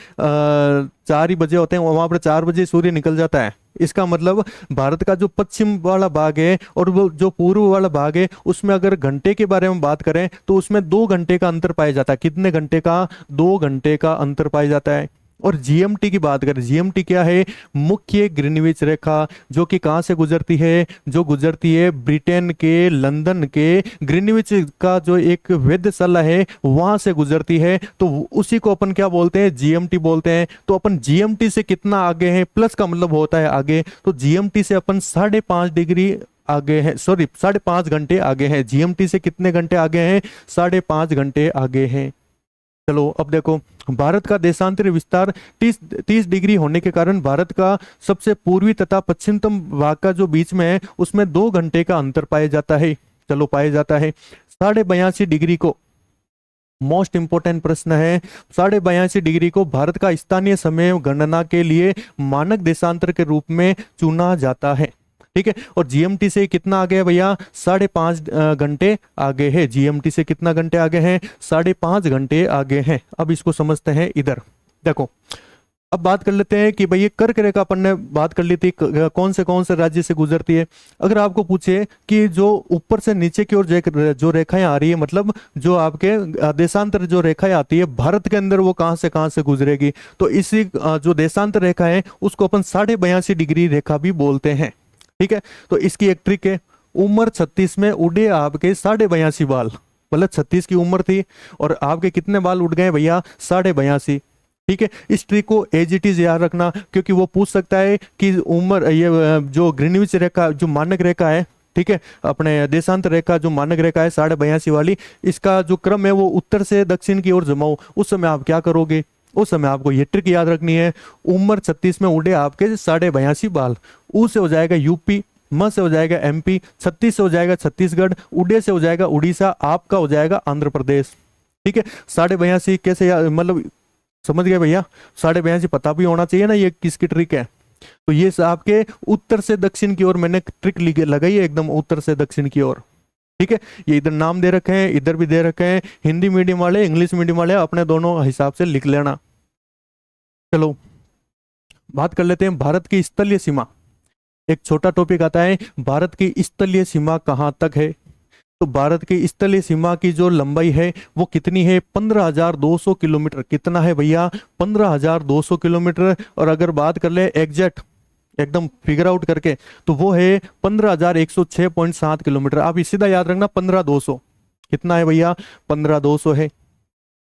4 ही बजे होते हैं, वहां पर 4 बजे सूर्य निकल जाता है। इसका मतलब भारत का जो पश्चिम वाला भाग है और वो जो पूर्व वाला भाग है, उसमें अगर घंटे के बारे में बात करें तो उसमें 2 घंटे का अंतर पाया जाता है। कितने घंटे का, 2 घंटे का अंतर पाया जाता है। और जीएमटी की बात करें, जीएमटी क्या है, मुख्य ग्रीनविच रेखा, जो कि कहाँ से गुजरती है, जो गुजरती है ब्रिटेन के लंदन के ग्रीनविच का जो एक वेधशाला है वहां से गुजरती है। तो उसी को अपन क्या बोलते हैं, जीएमटी बोलते हैं। तो अपन जीएमटी से कितना आगे हैं, प्लस का मतलब होता है आगे, तो जीएमटी से अपन 5.5 डिग्री आगे है, सॉरी 5.5 घंटे आगे हैं। जीएमटी से कितने घंटे आगे हैं, 5.5 घंटे आगे हैं। चलो अब देखो, भारत का देशांतरी विस्तार 30 डिग्री होने के कारण भारत का सबसे पूर्वी तथा पश्चिमतम भाग का जो बीच में है उसमें 2 घंटे का अंतर पाया जाता है। चलो, पाया जाता है। 82.5 डिग्री को, मोस्ट इंपोर्टेंट प्रश्न है, 82.5 डिग्री को भारत का स्थानीय समय गणना के लिए मानक देशांतर के रूप में चुना जाता है। ठीक है, और जीएमटी से कितना आगे है भैया, 5.5 घंटे आगे है। जीएमटी से कितना घंटे आगे हैं, 5.5 घंटे आगे हैं। अब इसको समझते हैं इधर। देखो, अब बात कर लेते हैं कि भाई ये कर्क रेखा अपन ने बात कर ली थी, कौन से राज्य से गुजरती है। अगर आपको पूछे कि जो ऊपर से नीचे की ओर जो रेखाएं आ रही है, मतलब जो आपके देशांतर जो रेखाएं आती है भारत के अंदर, वो कहां से गुजरेगी, तो इसी जो देशांतर रेखा है उसको अपन 82.5 डिग्री रेखा भी बोलते हैं। ठीक है, तो इसकी एक ट्रिक है, उम्र 36 में उड़े आपके 82.5 बाल। मतलब 36 की उम्र थी और आपके कितने बाल उड़ गए भैया, 82.5। ठीक है, इस ट्रिक को एज इट इज याद रखना, क्योंकि वो पूछ सकता है कि उम्र, ये जो ग्रीनविच रेखा जो मानक रेखा है, ठीक है, अपने देशांतर रेखा जो मानक रेखा है 82.5 वाली, इसका जो क्रम है वो उत्तर से दक्षिण की ओर जमाओ। उस समय आप क्या करोगे, उस समय आपको ये ट्रिक याद रखनी है, उम्र 36 में उड़े आपके 82.5 बाल। ऊ से हो जाएगा यूपी, म से हो जाएगा एमपी, 36 से हो जाएगा छत्तीसगढ़, उड़े से हो जाएगा उड़ीसा, आपका हो जाएगा आंध्र प्रदेश। ठीक है, 82.5 कैसे मतलब समझ गए भैया, 82.5 पता भी होना चाहिए ना ये किसकी ट्रिक है। तो ये आपके उत्तर से दक्षिण की ओर मैंने ट्रिक लगाई है, एकदम उत्तर से दक्षिण की ओर। ठीक है, ये इधर नाम दे रखे हैं, इधर भी दे रखे हैं। हिंदी मीडियम वाले, इंग्लिश मीडियम वाले अपने दोनों हिसाब से लिख लेना। चलो बात कर लेते हैं भारत की स्थलीय सीमा। एक छोटा टॉपिक आता है, भारत की स्थलीय सीमा कहां तक है। तो भारत की स्थलीय सीमा की जो लंबाई है वो कितनी है, 15,200 किलोमीटर। कितना है भैया, 15,200 किलोमीटर। और अगर बात कर ले एग्जैक्ट एकदम फिगर आउट करके, तो वो है 15,106.7 किलोमीटर। आप इस सीधा याद रखना 15,200 कितना है भैया, 15,200 है।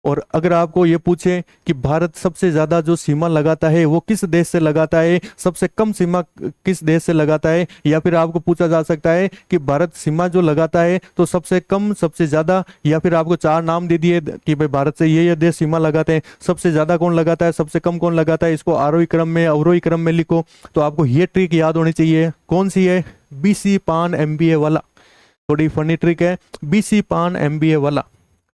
और अगर आपको ये पूछे कि भारत सबसे ज्यादा जो सीमा लगाता है वो किस देश से लगाता है, सबसे कम सीमा किस देश से लगाता है, या फिर आपको पूछा जा सकता है कि भारत सीमा जो लगाता है तो सबसे कम, सबसे ज्यादा, या फिर आपको 4 नाम दे दिए कि भाई भारत से ये देश सीमा लगाते हैं, सबसे ज्यादा कौन लगाता है, सबसे कम कौन लगाता है, इसको आरोही क्रम में अवरोही क्रम में लिखो। तो आपको ये ट्रिक याद होनी चाहिए, कौन सी है, बीसी पान एमबीए वाला, थोड़ी फनी ट्रिक है, बीसी पान एमबीए वाला।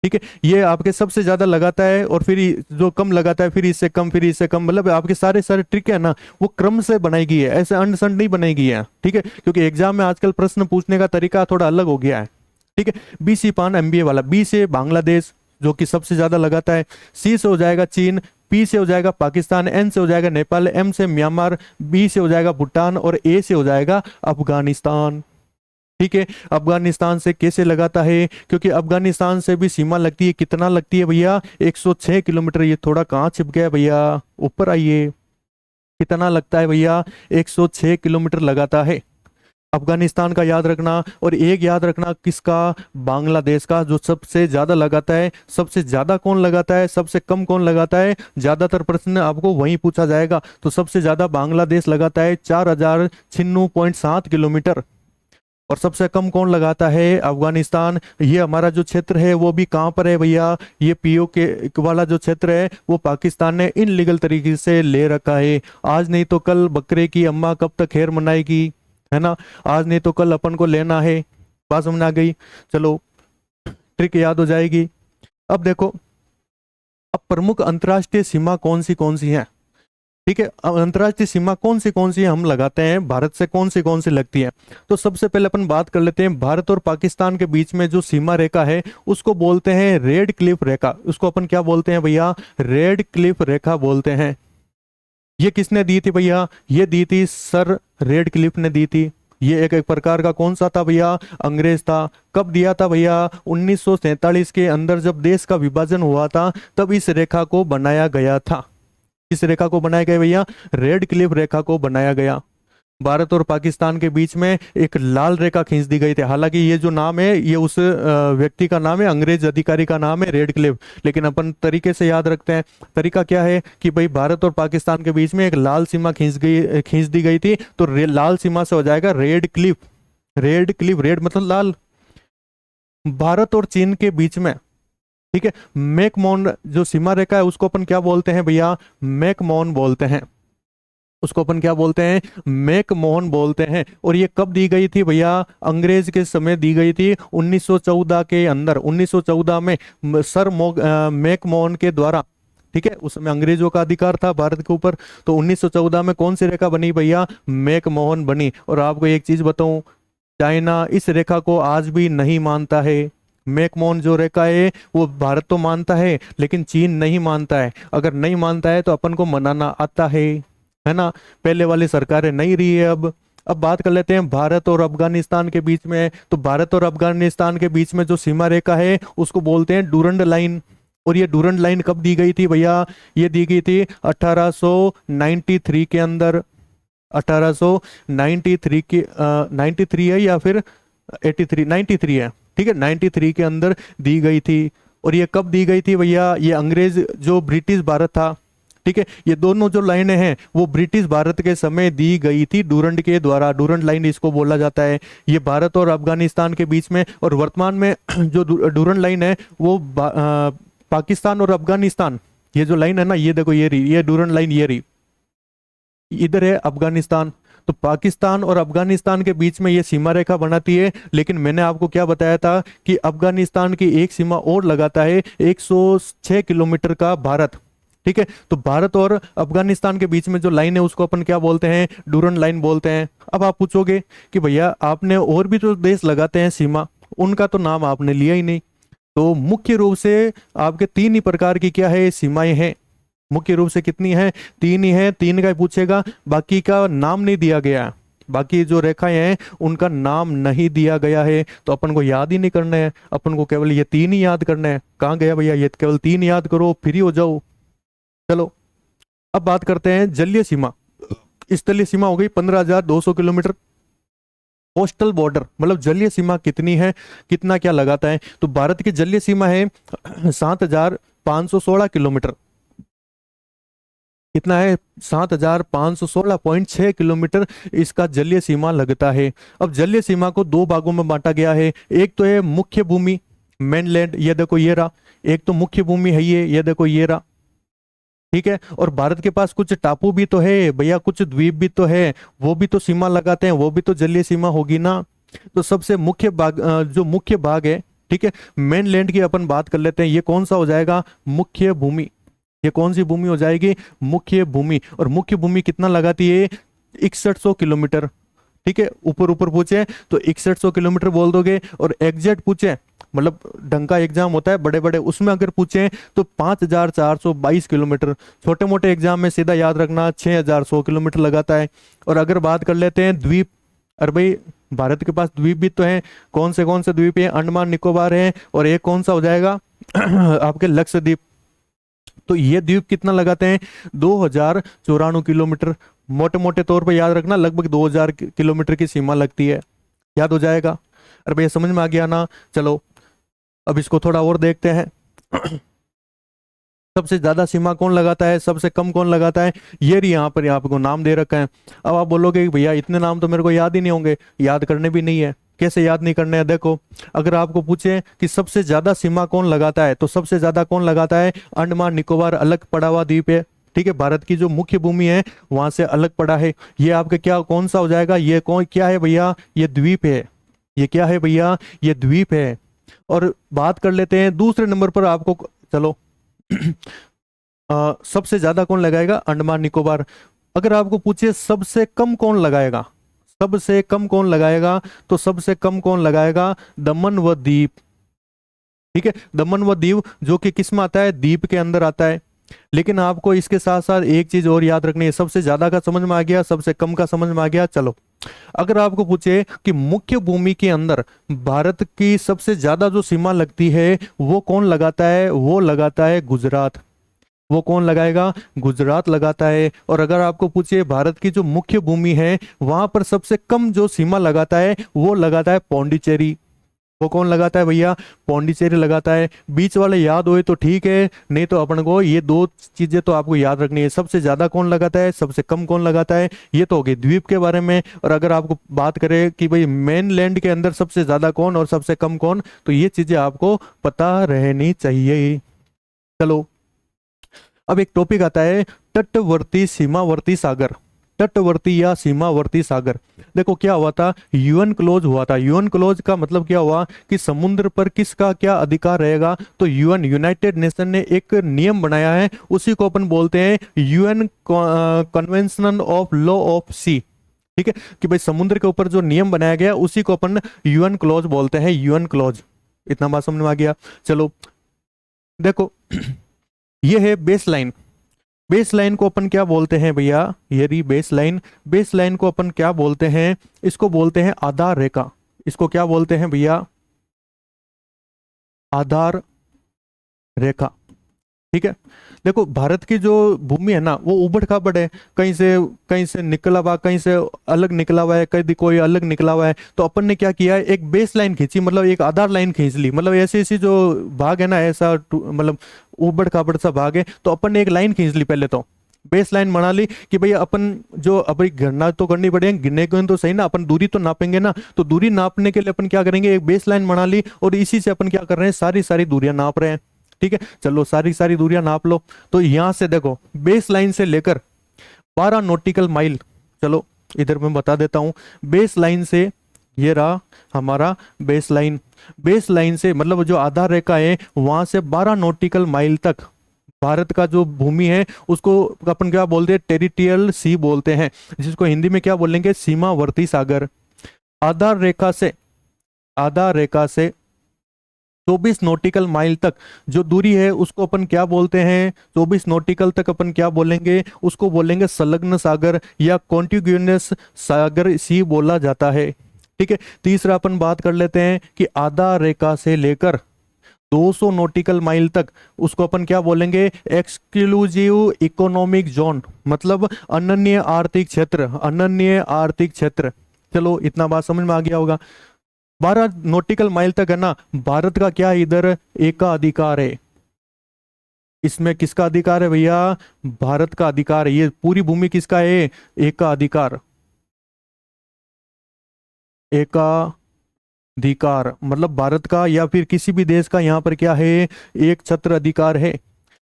ठीक है, ये आपके सबसे ज्यादा लगाता है और फिर जो कम लगाता है फिर इससे कम, फिर इससे कम, मतलब आपके सारे सारे ट्रिक है ना वो क्रम से बनाई गई है, ऐसे अंड संड नहीं बनाई गई है। ठीक है, क्योंकि एग्जाम में आजकल प्रश्न पूछने का तरीका थोड़ा अलग हो गया है। ठीक है, बीसी पान एमबीए वाला, बी से बांग्लादेश जो कि सबसे ज्यादा लगाता है, सी से हो जाएगा चीन, पी से हो जाएगा पाकिस्तान, एन से हो जाएगा नेपाल, एम से म्यांमार, बी से हो जाएगा भूटान और ए से हो जाएगा अफगानिस्तान। ठीक है, अफगानिस्तान से कैसे लगाता है, क्योंकि अफगानिस्तान से भी सीमा लगती है, कितना लगती है भैया, 106 किलोमीटर। ये थोड़ा कहाँ छिप गया भैया, ऊपर आइए, कितना लगता है भैया, 106 किलोमीटर लगाता है अफगानिस्तान का, याद रखना। और एक याद रखना किसका, बांग्लादेश का, जो सबसे ज्यादा लगाता है। सबसे ज्यादा कौन लगाता है, सबसे कम कौन लगाता है, ज्यादातर प्रश्न आपको वहीं पूछा जाएगा। तो सबसे ज्यादा बांग्लादेश लगाता है 4096.7 किलोमीटर, और सबसे कम कौन लगाता है, अफगानिस्तान। ये हमारा जो क्षेत्र है वो भी कहाँ पर है भैया, ये पीओ के वाला जो क्षेत्र है वो पाकिस्तान ने इनलीगल तरीके से ले रखा है। आज नहीं तो कल बकरे की अम्मा कब तक खैर मनाएगी, है ना, आज नहीं तो कल अपन को लेना है। बात समझ आ गई, चलो ट्रिक याद हो जाएगी। अब देखो, अब प्रमुख अंतर्राष्ट्रीय सीमा कौन सी है। ठीक है, अब अंतर्राष्ट्रीय सीमा कौन सी हम लगाते हैं, भारत से कौन सी लगती है। तो सबसे पहले अपन बात कर लेते हैं, भारत और पाकिस्तान के बीच में जो सीमा रेखा है उसको बोलते हैं रेड क्लिफ रेखा। उसको अपन क्या बोलते हैं भैया, रेड क्लिफ रेखा बोलते हैं। ये किसने दी थी भैया, ये दी थी सर रेड क्लिफ ने दी थी। ये एक प्रकार का कौन सा था भैया, अंग्रेज था। कब दिया था भैया, 1947 के अंदर जब देश का विभाजन हुआ था तब इस रेखा को बनाया गया था। किस रेखा को बनाया गया भैया, रेड क्लिफ रेखा को बनाया गया। भारत और पाकिस्तान के बीच में एक लाल रेखा खींच दी गई थी। हालांकि ये जो नाम है ये उस व्यक्ति का नाम है, अंग्रेज अधिकारी का नाम है रेड क्लिफ, लेकिन अपन तरीके से याद रखते हैं। तरीका क्या है कि भाई भारत और पाकिस्तान के बीच में एक लाल सीमा खींच दी गई थी, तो लाल सीमा से हो जाएगा red Cliff. Red Cliff, red मतलब लाल। भारत और चीन के बीच में, ठीक है, मैकमोहन जो सीमा रेखा है उसको अपन क्या बोलते हैं भैया, मैकमोहन बोलते हैं। उसको अपन क्या बोलते हैं, मैकमोहन बोलते हैं। और ये कब दी गई थी भैया, अंग्रेज के समय दी गई थी 1914 के अंदर। 1914 में सर मैकमोहन के द्वारा, ठीक है, उस समय अंग्रेजों का अधिकार था भारत के ऊपर। तो 1914 में कौन सी रेखा बनी भैया, मैकमोहन बनी। और आपको एक चीज बताऊं, चाइना इस रेखा को आज भी नहीं मानता है। मैकमोहन जो रेखा है वो भारत तो मानता है लेकिन चीन नहीं मानता है। अगर नहीं मानता है तो अपन को मनाना आता है ना। पहले वाली सरकारें नहीं रही है अब बात कर लेते हैं भारत और अफगानिस्तान के बीच में। तो भारत और अफगानिस्तान के बीच में जो सीमा रेखा है उसको बोलते हैं डूरंड लाइन। और ये डूरंड लाइन कब दी गई थी भैया, ये दी गई थी 1893 के अंदर। 1893 की 93 है या फिर 83, 93 है, ठीक है, 93 के अंदर दी गई थी। और ये कब दी गई थी भैया, ये अंग्रेज जो ब्रिटिश भारत था, ठीक है, ये दोनों जो लाइनें हैं वो ब्रिटिश भारत के समय दी गई थी डूरंड के द्वारा। डूरंड लाइन इसको बोला जाता है। ये भारत और अफगानिस्तान के बीच में, और वर्तमान में जो डूरंड लाइन है वो पाकिस्तान और अफगानिस्तान, ये जो लाइन है ना, ये देखो, ये रही, ये डूरंड लाइन, ये रही, इधर है अफगानिस्तान। तो पाकिस्तान और अफगानिस्तान के बीच में ये सीमा रेखा बनाती है। लेकिन मैंने आपको क्या बताया था कि अफगानिस्तान की एक सीमा और लगाता है 106 किलोमीटर का भारत। ठीक है, तो भारत और अफगानिस्तान के बीच में जो लाइन है उसको अपन क्या बोलते हैं, डूरंड लाइन बोलते हैं। अब आप पूछोगे कि भैया आपने और भी जो देश लगाते हैं सीमा, उनका तो नाम आपने लिया ही नहीं। तो मुख्य रूप से आपके तीन ही प्रकार की क्या है, सीमाएं हैं। मुख्य रूप से कितनी है, तीन ही है। तीन का ही पूछेगा, बाकी का नाम नहीं दिया गया। बाकी जो रेखाएं हैं उनका नाम नहीं दिया गया है, तो अपन को याद ही नहीं करना है। अपन को केवल ये तीन ही याद करना है। कहाँ गया भैया, ये केवल तीन याद करो, फ्री हो जाओ। चलो अब बात करते हैं जलीय सीमा। स्थलीय सीमा हो गई 15,200 किलोमीटर। कोस्टल बॉर्डर मतलब जलीय सीमा कितनी है, कितना क्या लगाता है। तो भारत की जलीय सीमा है 7,516 किलोमीटर। कितना है, 7,516.6 किलोमीटर इसका जलीय सीमा लगता है। अब जलीय सीमा को दो भागों में बांटा गया है। एक तो है मुख्य भूमि, मेनलैंड, ये देखो ये रहा। एक तो मुख्य भूमि है ये देखो ये रहा। ठीक है। और भारत के पास कुछ टापू भी तो है भैया, कुछ द्वीप भी तो है, वो भी तो सीमा लगाते हैं, वो भी तो जलीय सीमा होगी ना। तो सबसे मुख्य भाग जो मुख्य भाग है, ठीक है, मेन लैंड की अपन बात कर लेते हैं, ये कौन सा हो जाएगा, मुख्य भूमि। ये कौन सी भूमि हो जाएगी, मुख्य भूमि। और मुख्य भूमि कितना लगाती है, 6100 किलोमीटर। ठीक है, ऊपर ऊपर पूछे तो 6100 किलोमीटर बोल दोगे, और एग्जैक्ट पूछे मतलब ढंग का एग्जाम होता है बड़े बड़े, उसमें अगर पूछे तो 5422 किलोमीटर। छोटे मोटे एग्जाम में सीधा याद रखना 6100 किलोमीटर लगाता है। और अगर बात कर लेते हैं द्वीप, अरे भाई भारत के पास द्वीप भी तो है, कौन से द्वीप है, अंडमान निकोबार है, और एक कौन सा हो जाएगा आपके लक्षद्वीप। तो ये द्वीप कितना लगाते हैं, 2094 किलोमीटर। मोटे मोटे तौर पर याद रखना लगभग 2000 किलोमीटर की सीमा लगती है, याद हो जाएगा। अरे भैया समझ में आ गया ना। चलो अब इसको थोड़ा और देखते हैं। सबसे ज्यादा सीमा कौन लगाता है, सबसे कम कौन लगाता है, ये रही यहाँ पर आपको नाम दे रखा है। अब आप बोलोगे कि भैया इतने नाम तो मेरे को याद ही नहीं होंगे, याद करने भी नहीं है। कैसे याद नहीं करने हैं, देखो अगर आपको पूछे कि सबसे ज्यादा सीमा कौन लगाता है, तो सबसे ज्यादा कौन लगाता है, अंडमान निकोबार अलग पड़ा हुआ द्वीप है। ठीक है, भारत की जो मुख्य भूमि है वहां से अलग पड़ा है। ये आपका क्या कौन सा हो जाएगा, ये कौन क्या है भैया, ये द्वीप है। ये क्या है भैया, ये द्वीप है। और बात कर लेते हैं दूसरे नंबर पर आपको, चलो सबसे ज्यादा कौन लगाएगा, अंडमान निकोबार। अगर आपको पूछे सबसे कम कौन लगाएगा, सबसे कम कौन लगाएगा, तो सबसे कम कौन लगाएगा, दमन व दीप। ठीक है, दमन व दीव जो कि किस में आता है, द्वीप के अंदर आता है। लेकिन आपको इसके साथ साथ एक चीज और याद रखनी है, सबसे ज्यादा का समझ में आ गया, सबसे कम का समझ में आ गया। चलो अगर आपको पूछे कि मुख्य भूमि के अंदर भारत की सबसे ज्यादा जो सीमा लगती है वो कौन लगाता है, वो लगाता है गुजरात। वो कौन लगाएगा, गुजरात लगाता है। और अगर आपको पूछे भारत की जो मुख्य भूमि है वहां पर सबसे कम जो सीमा लगाता है वो लगाता है पौंडीचेरी। वो कौन लगाता है भैया, पौंडीचेरी लगाता है। बीच वाले याद होए तो ठीक है, नहीं तो अपन को ये दो चीजें तो आपको याद रखनी है, सबसे ज्यादा कौन लगाता है, सबसे कम कौन लगाता है। ये तो हो गई द्वीप के बारे में। और अगर आपको बात करें कि भाई मेन लैंड के अंदर सबसे ज्यादा कौन और सबसे कम कौन, तो ये चीजें आपको पता रहनी चाहिए। चलो अब एक टॉपिक आता है तटवर्ती सीमावर्ती सागर। तटवर्ती या सीमावर्ती सागर। देखो क्या हुआ था, यूएन क्लोज हुआ था। यूएन क्लोज का मतलब क्या हुआ कि समुद्र पर किसका क्या अधिकार रहेगा। तो यूएन यूनाइटेड नेशन ने एक नियम बनाया है, उसी को अपन बोलते हैं UN convention of law of sea. ठीक है, कि भाई समुद्र के ऊपर जो नियम बनाया गया उसी को अपन यूएन क्लोज बोलते हैं, यूएन क्लोज। इतना बात समझ में आ गया। चलो देखो ये है बेस लाइन। बेस लाइन को अपन क्या बोलते हैं भैया, ये रही बेस लाइन। बेस लाइन को अपन क्या बोलते हैं, इसको बोलते हैं आधार रेखा। इसको क्या बोलते हैं भैया, आधार रेखा। ठीक है, देखो भारत की जो भूमि है ना वो उबड़ खाबड़ है, कहीं से निकला हुआ, कहीं से अलग निकला हुआ है, कहीं कोई अलग निकला हुआ है। तो अपन ने क्या किया है, एक बेस लाइन खींची, मतलब एक आधार लाइन खींच ली। मतलब ऐसी ऐसी जो भाग है ना, ऐसा मतलब उबड़ खाबड़ सा भाग है, तो अपन ने एक लाइन खींच ली। पहले तो बेस लाइन बना ली कि भैया अपन जो अपनी गणना तो करनी पड़ेगी, गिनने को तो सही ना, अपन दूरी तो नापेंगे ना। तो दूरी नापने के लिए अपन क्या करेंगे, एक बेस लाइन बना ली, और इसी से अपन क्या कर रहे हैं, सारी सारी दूरियां नाप रहे हैं। ठीक है, चलो सारी सारी दूरियां नाप लो। तो यहां से देखो बेस लाइन से लेकर 12 नॉटिकल माइल, चलो इधर मैं बता देता हूं। बेस लाइन से, ये रहा हमारा बेस लाइन। बेस लाइन से मतलब जो आधार रेखा है वहां से 12 नॉटिकल माइल तक भारत का जो भूमि है उसको अपन क्या बोलते हैं, टेरिटोरियल सी बोलते हैं, जिसको हिंदी में क्या बोलेंगे, सीमावर्ती सागर। आधार रेखा से, आधार रेखा से 24 नॉटिकल माइल तक जो दूरी है उसको अपन क्या बोलते हैं, 24 नॉटिकल तक अपन क्या बोलेंगे, उसको बोलेंगे संलग्न सागर या कॉन्टिग्यूनस सागर सी बोला जाता है। ठीक है, तीसरा अपन बात कर लेते हैं कि आधार रेखा से लेकर 200 नॉटिकल माइल तक उसको अपन क्या बोलेंगे, एक्सक्लूसिव इकोनॉमिक जोन, मतलब अनन्य आर्थिक क्षेत्र, अनन्य आर्थिक क्षेत्र। चलो इतना बात समझ में आ गया होगा। 12 नॉटिकल माइल तक है ना, भारत का क्या इधर एकाधिकार है। इसमें किसका अधिकार है भैया, भारत का अधिकार है। ये पूरी भूमि किसका है, एकाधिकार। एकाधिकार मतलब भारत का या फिर किसी भी देश का यहाँ पर क्या है, एक छत्र अधिकार है।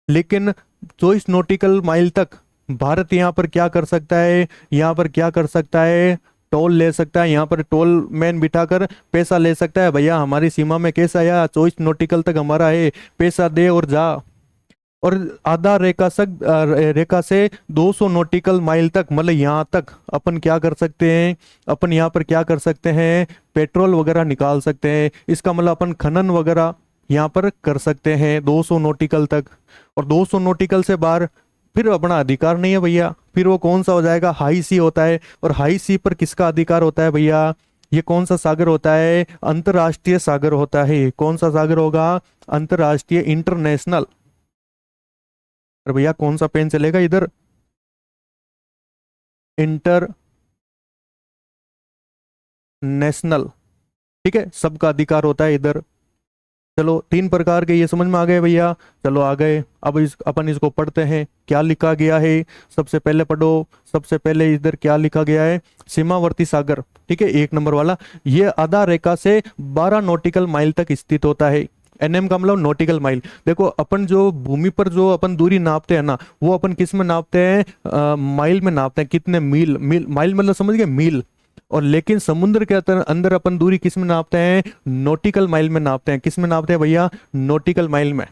लेकिन 24 नॉटिकल माइल तक भारत यहाँ पर क्या कर सकता है, यहाँ पर क्या कर सकता है, टोल ले सकता है, यहाँ पर टोल मैन बिठाकर पैसा ले सकता है। भैया हमारी सीमा में कैसा, या 24 नॉटिकल तक हमारा है, पैसा दे और जा। और आधा रेखा से 200 नॉटिकल माइल तक, मतलब यहाँ तक अपन क्या कर सकते हैं, अपन यहाँ पर क्या कर सकते हैं, पेट्रोल वगैरह निकाल सकते हैं। इसका मतलब अपन खनन वगैरह यहाँ पर कर सकते हैं 200 नॉटिकल तक। और 200 नॉटिकल से बाहर फिर अपना अधिकार नहीं है भैया। फिर वो कौन सा हो जाएगा, हाई सी होता है। और हाई सी पर किसका अधिकार होता है भैया, ये कौन सा सागर होता है, अंतरराष्ट्रीय सागर होता है। कौन सा सागर होगा, अंतरराष्ट्रीय, इंटरनेशनल। अरे भैया कौन सा पेन चलेगा इधर, इंटरनेशनल, ठीक है, सबका अधिकार होता है इधर। चलो 3 प्रकार के ये समझ में आ गए भैया। चलो आ गए, अब अपन इसको पढ़ते हैं क्या लिखा गया है। सबसे पहले पढ़ो, सबसे पहले इधर क्या लिखा गया है, सीमावर्ती सागर, ठीक है, 1 नंबर वाला। ये आधा रेखा से 12 नॉटिकल माइल तक स्थित होता है। एनएम का मतलब नॉटिकल माइल। देखो अपन जो भूमि पर जो अपन दूरी नापते हैं ना, वो अपन किस में नापते हैं, माइल में नापते हैं, कितने मील, माइल मतलब समझ गए, मील। और लेकिन समुद्र के अंदर अपन दूरी किस में नापते हैं, नॉटिकल माइल में नापते हैं। किस में नापते हैं भैया, नॉटिकल माइल में,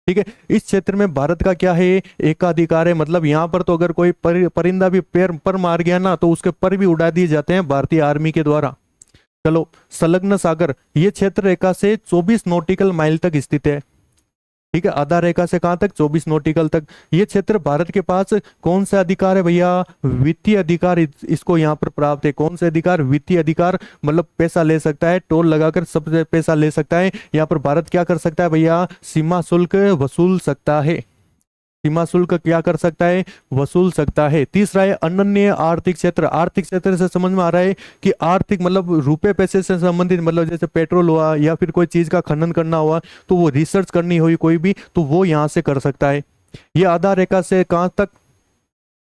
ठीक है। इस क्षेत्र में भारत का क्या है, एकाधिकार है। मतलब यहाँ पर तो अगर कोई परिंदा भी पैर पर मार गया ना, तो उसके पर भी उड़ा दिए जाते हैं भारतीय आर्मी के द्वारा। चलो संलग्न सागर, ये क्षेत्र रेखा से 24 नॉटिकल माइल तक स्थित है, ठीक है। आधा रेखा से कहां तक, 24 नॉटिकल तक। ये क्षेत्र भारत के पास कौन सा अधिकार है भैया, वित्तीय अधिकार इसको यहाँ पर प्राप्त है। कौन से अधिकार, वित्तीय अधिकार, मतलब पैसा ले सकता है, टोल लगाकर सबसे पैसा ले सकता है। यहाँ पर भारत क्या कर सकता है भैया, सीमा शुल्क वसूल सकता है। सीमा शुल्क क्या कर सकता है, वसूल सकता है। तीसरा है अनन्य आर्थिक क्षेत्र। आर्थिक क्षेत्र से समझ में आ रहा है कि आर्थिक मतलब रुपए पैसे से संबंधित, मतलब जैसे पेट्रोल हुआ या फिर कोई चीज का खनन करना हुआ, तो वो रिसर्च करनी हुई कोई भी, तो वो यहाँ से कर सकता है। ये आधा रेखा से कहाँ तक,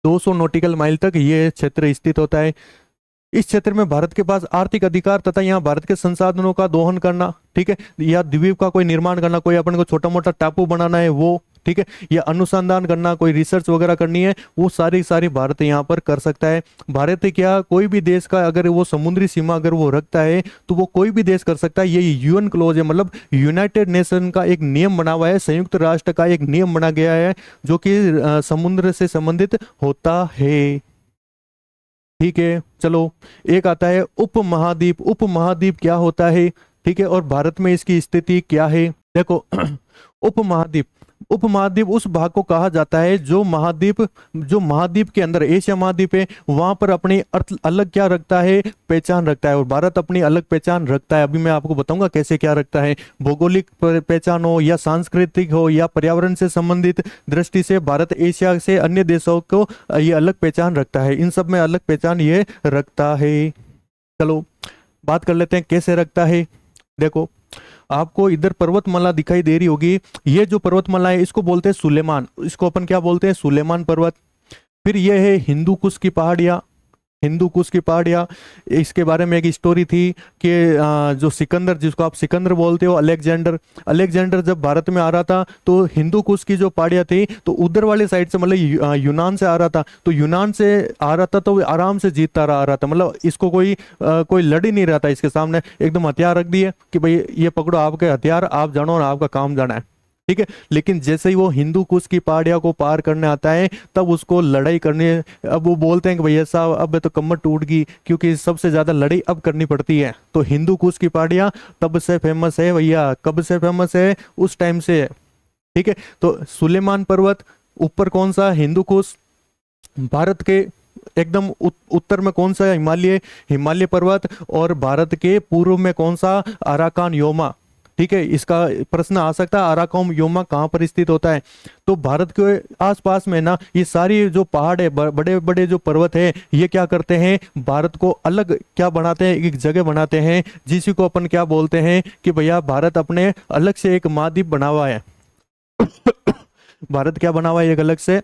200 नॉटिकल माइल तक ये क्षेत्र स्थित होता है। इस क्षेत्र में भारत के पास आर्थिक अधिकार तथा यहाँ भारत के संसाधनों का दोहन करना, ठीक है, या द्वीप का कोई निर्माण करना, कोई अपन को छोटा मोटा टापू बनाना है वो, ठीक है, या अनुसंधान करना, कोई रिसर्च वगैरह करनी है, वो सारी सारी भारत यहाँ पर कर सकता है। भारत क्या, कोई भी देश का अगर वो समुद्री सीमा अगर वो रखता है, तो वो कोई भी देश कर सकता है। ये यूएन क्लोज है, मतलब यूनाइटेड नेशन का एक नियम बना हुआ है, संयुक्त राष्ट्र का एक नियम बना गया है, जो कि समुद्र से संबंधित होता है, ठीक है। चलो एक आता है उपमहाद्वीप। उपमहाद्वीप क्या होता है, ठीक है, और भारत में इसकी स्थिति क्या है। देखो उपमहाद्वीप, उपमहाद्वीप उस भाग को कहा जाता है जो महाद्वीप के अंदर, एशिया महाद्वीप है, वहां पर अपनी अर्थ अलग क्या रखता है, पहचान रखता है। और भारत अपनी अलग पहचान रखता है। अभी मैं आपको बताऊंगा कैसे क्या रखता है। भौगोलिक पहचान हो या सांस्कृतिक हो या पर्यावरण से संबंधित दृष्टि से भारत एशिया से अन्य देशों को ये अलग पहचान रखता है। इन सब में अलग पहचान ये रखता है। चलो बात कर लेते हैं कैसे रखता है। देखो आपको इधर पर्वतमाला दिखाई दे रही होगी, ये जो पर्वतमाला है इसको बोलते हैं सुलेमान, इसको अपन क्या बोलते हैं, सुलेमान पर्वत। फिर ये है हिंदू कुश की पहाड़ियाँ, हिंदू कुश की पहाड़ियाँ। इसके बारे में एक स्टोरी थी कि जो सिकंदर, जिसको आप सिकंदर बोलते हो, अलेक्जेंडर, अलेक्जेंडर जब भारत में आ रहा था, तो हिंदू कुश की जो पहाड़ियाँ थी, तो उधर वाले साइड से, मतलब यूनान से आ रहा था, तो यूनान से आ रहा था, तो वो आराम से जीतता आ रहा था। मतलब इसको कोई लड़ ही नहीं रहा था इसके सामने, एकदम हथियार रख दिए कि भाई ये पकड़ो आपके हथियार, आप जानो और आपका काम जाना है, ठीक है। लेकिन जैसे ही वो हिंदू कुश की पहाड़ियों को पार करने आता है, तब उसको लड़ाई करनी है। अब वो बोलते हैं कि भैया साहब अब तो कमर टूट गई, क्योंकि सबसे ज्यादा लड़ाई अब करनी पड़ती है। तो हिंदू कुश की पहाड़ियां तब से फेमस है भैया, कब से फेमस है, उस टाइम से है, ठीक है। तो सुलेमान पर्वत ऊपर कौन सा, हिंदू कुश। भारत के एकदम उत्तर में कौन सा, हिमालय, हिमालय पर्वत। और भारत के पूर्व में कौन सा, अराकान योमा, ठीक है। इसका प्रश्न आ सकता है अराकान योमा कहाँ पर स्थित होता है। तो भारत के आसपास में ना ये सारी जो पहाड़ है, बड़े बड़े जो पर्वत है, ये क्या करते हैं, भारत को अलग क्या बनाते हैं, एक जगह बनाते हैं, जिसी को अपन क्या बोलते हैं कि भैया भारत अपने अलग से एक महाद्वीप बना हुआ है। भारत क्या बना हुआ है, एक अलग से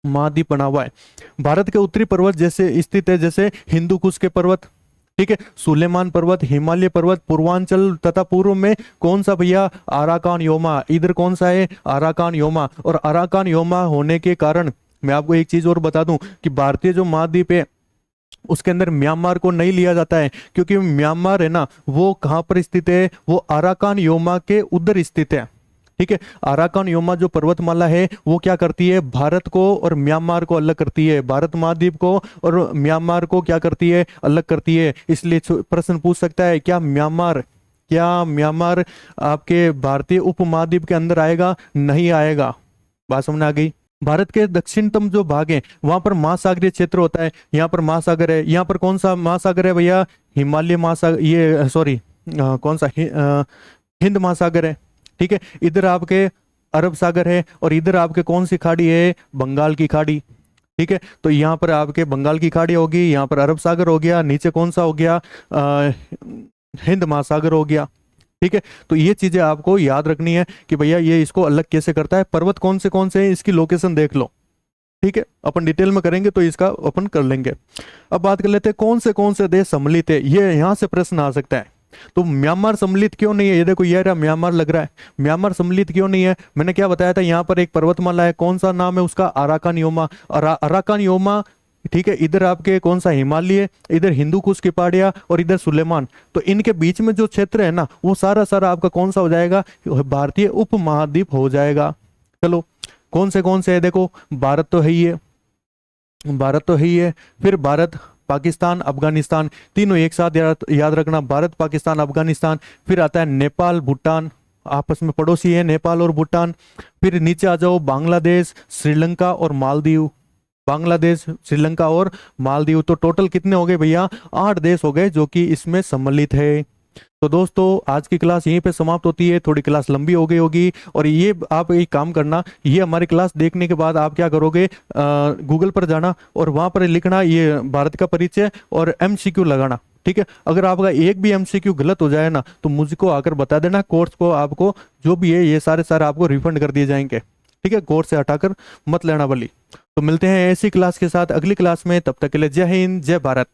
महाद्वीप बना हुआ है। भारत के उत्तरी पर्वत जैसे स्थित है, जैसे हिंदू कुश के पर्वत, ठीक है, सुलेमान पर्वत, हिमालय पर्वत, पूर्वांचल तथा पूर्व में कौन सा भैया, अराकान योमा। इधर कौन सा है, अराकान योमा। और अराकान योमा होने के कारण मैं आपको एक चीज और बता दूं कि भारतीय जो महाद्वीप है उसके अंदर म्यांमार को नहीं लिया जाता है, क्योंकि म्यांमार है ना वो कहाँ पर स्थित है, वो अराकान योमा के उधर स्थित है। ठीक है, अराकान योमा जो पर्वतमाला है वो क्या करती है, भारत को और म्यांमार को अलग करती है, भारत महाद्वीप को और म्यांमार को क्या करती है, अलग करती है। इसलिए प्रश्न पूछ सकता है, क्या म्यांमार आपके भारतीय उपमहाद्वीप के अंदर आएगा, नहीं आएगा। बात समझ आ गई। भारत के दक्षिणतम जो भाग है वहां पर महासागरीय क्षेत्र होता है, यहाँ पर महासागर है। यहाँ पर कौन सा महासागर है भैया, हिमालय महासागर, ये सॉरी कौन सा हिंद महासागर है। ठीक है, इधर आपके अरब सागर है और इधर आपके कौन सी खाड़ी है, बंगाल की खाड़ी। ठीक है, तो यहाँ पर आपके बंगाल की खाड़ी होगी, यहाँ पर अरब सागर हो गया, नीचे कौन सा हो गया, हिंद महासागर हो गया। ठीक है, तो ये चीजें आपको याद रखनी है कि भैया ये इसको अलग कैसे करता है। पर्वत कौन से हैं इसकी लोकेशन देख लो। ठीक है, अपन डिटेल में करेंगे तो इसका अपन कर लेंगे। अब बात कर लेते हैं कौन से देश सम्मिलित है, ये यहाँ से प्रश्न आ सकता है। तो म्यांमार सम्मिलित क्यों नहीं है, ये देखो ये रहा म्यांमार लग रहा है, म्यांमार सम्मिलित क्यों नहीं है। मैंने क्या बताया था, यहाँ पर एक पर्वतमाला है, कौन सा नाम है उसका, अराकान योमा। अराकान योमा, ठीक है, इधर आपके कौन सा हिमालय, इधर हिंदू कुश की पहाड़ियां और इधर सुलेमान। तो इनके बीच में जो क्षेत्र है ना वो सारा सारा आपका कौन सा हो जाएगा, भारतीय उपमहाद्वीप हो जाएगा। चलो कौन से है, देखो भारत तो है ही है, भारत तो है ही है, फिर भारत, पाकिस्तान, अफगानिस्तान, तीनों एक साथ याद रखना, भारत, पाकिस्तान, अफगानिस्तान। फिर आता है नेपाल, भूटान, आपस में पड़ोसी है नेपाल और भूटान। फिर नीचे आ जाओ, बांग्लादेश, श्रीलंका और मालदीव, बांग्लादेश, श्रीलंका और मालदीव। तो टोटल कितने हो गए भैया, 8 देश हो गए जो कि इसमें सम्मिलित है। तो दोस्तों आज की क्लास यहीं पे समाप्त होती है, थोड़ी क्लास लंबी हो गई होगी। और ये आप एक काम करना, ये हमारी क्लास देखने के बाद आप क्या करोगे, गूगल पर जाना और वहां पर लिखना ये भारत का परिचय और MCQ लगाना। ठीक है, अगर आपका एक भी MCQ गलत हो जाए ना तो मुझको आकर बता देना, कोर्स को आपको जो भी है ये सारे आपको रिफंड कर दिए जाएंगे। ठीक है, कोर्स से हटाकर मत लेना बली। तो मिलते हैं ऐसी क्लास के साथ अगली क्लास में, तब तक के लिए जय हिंद, जय भारत।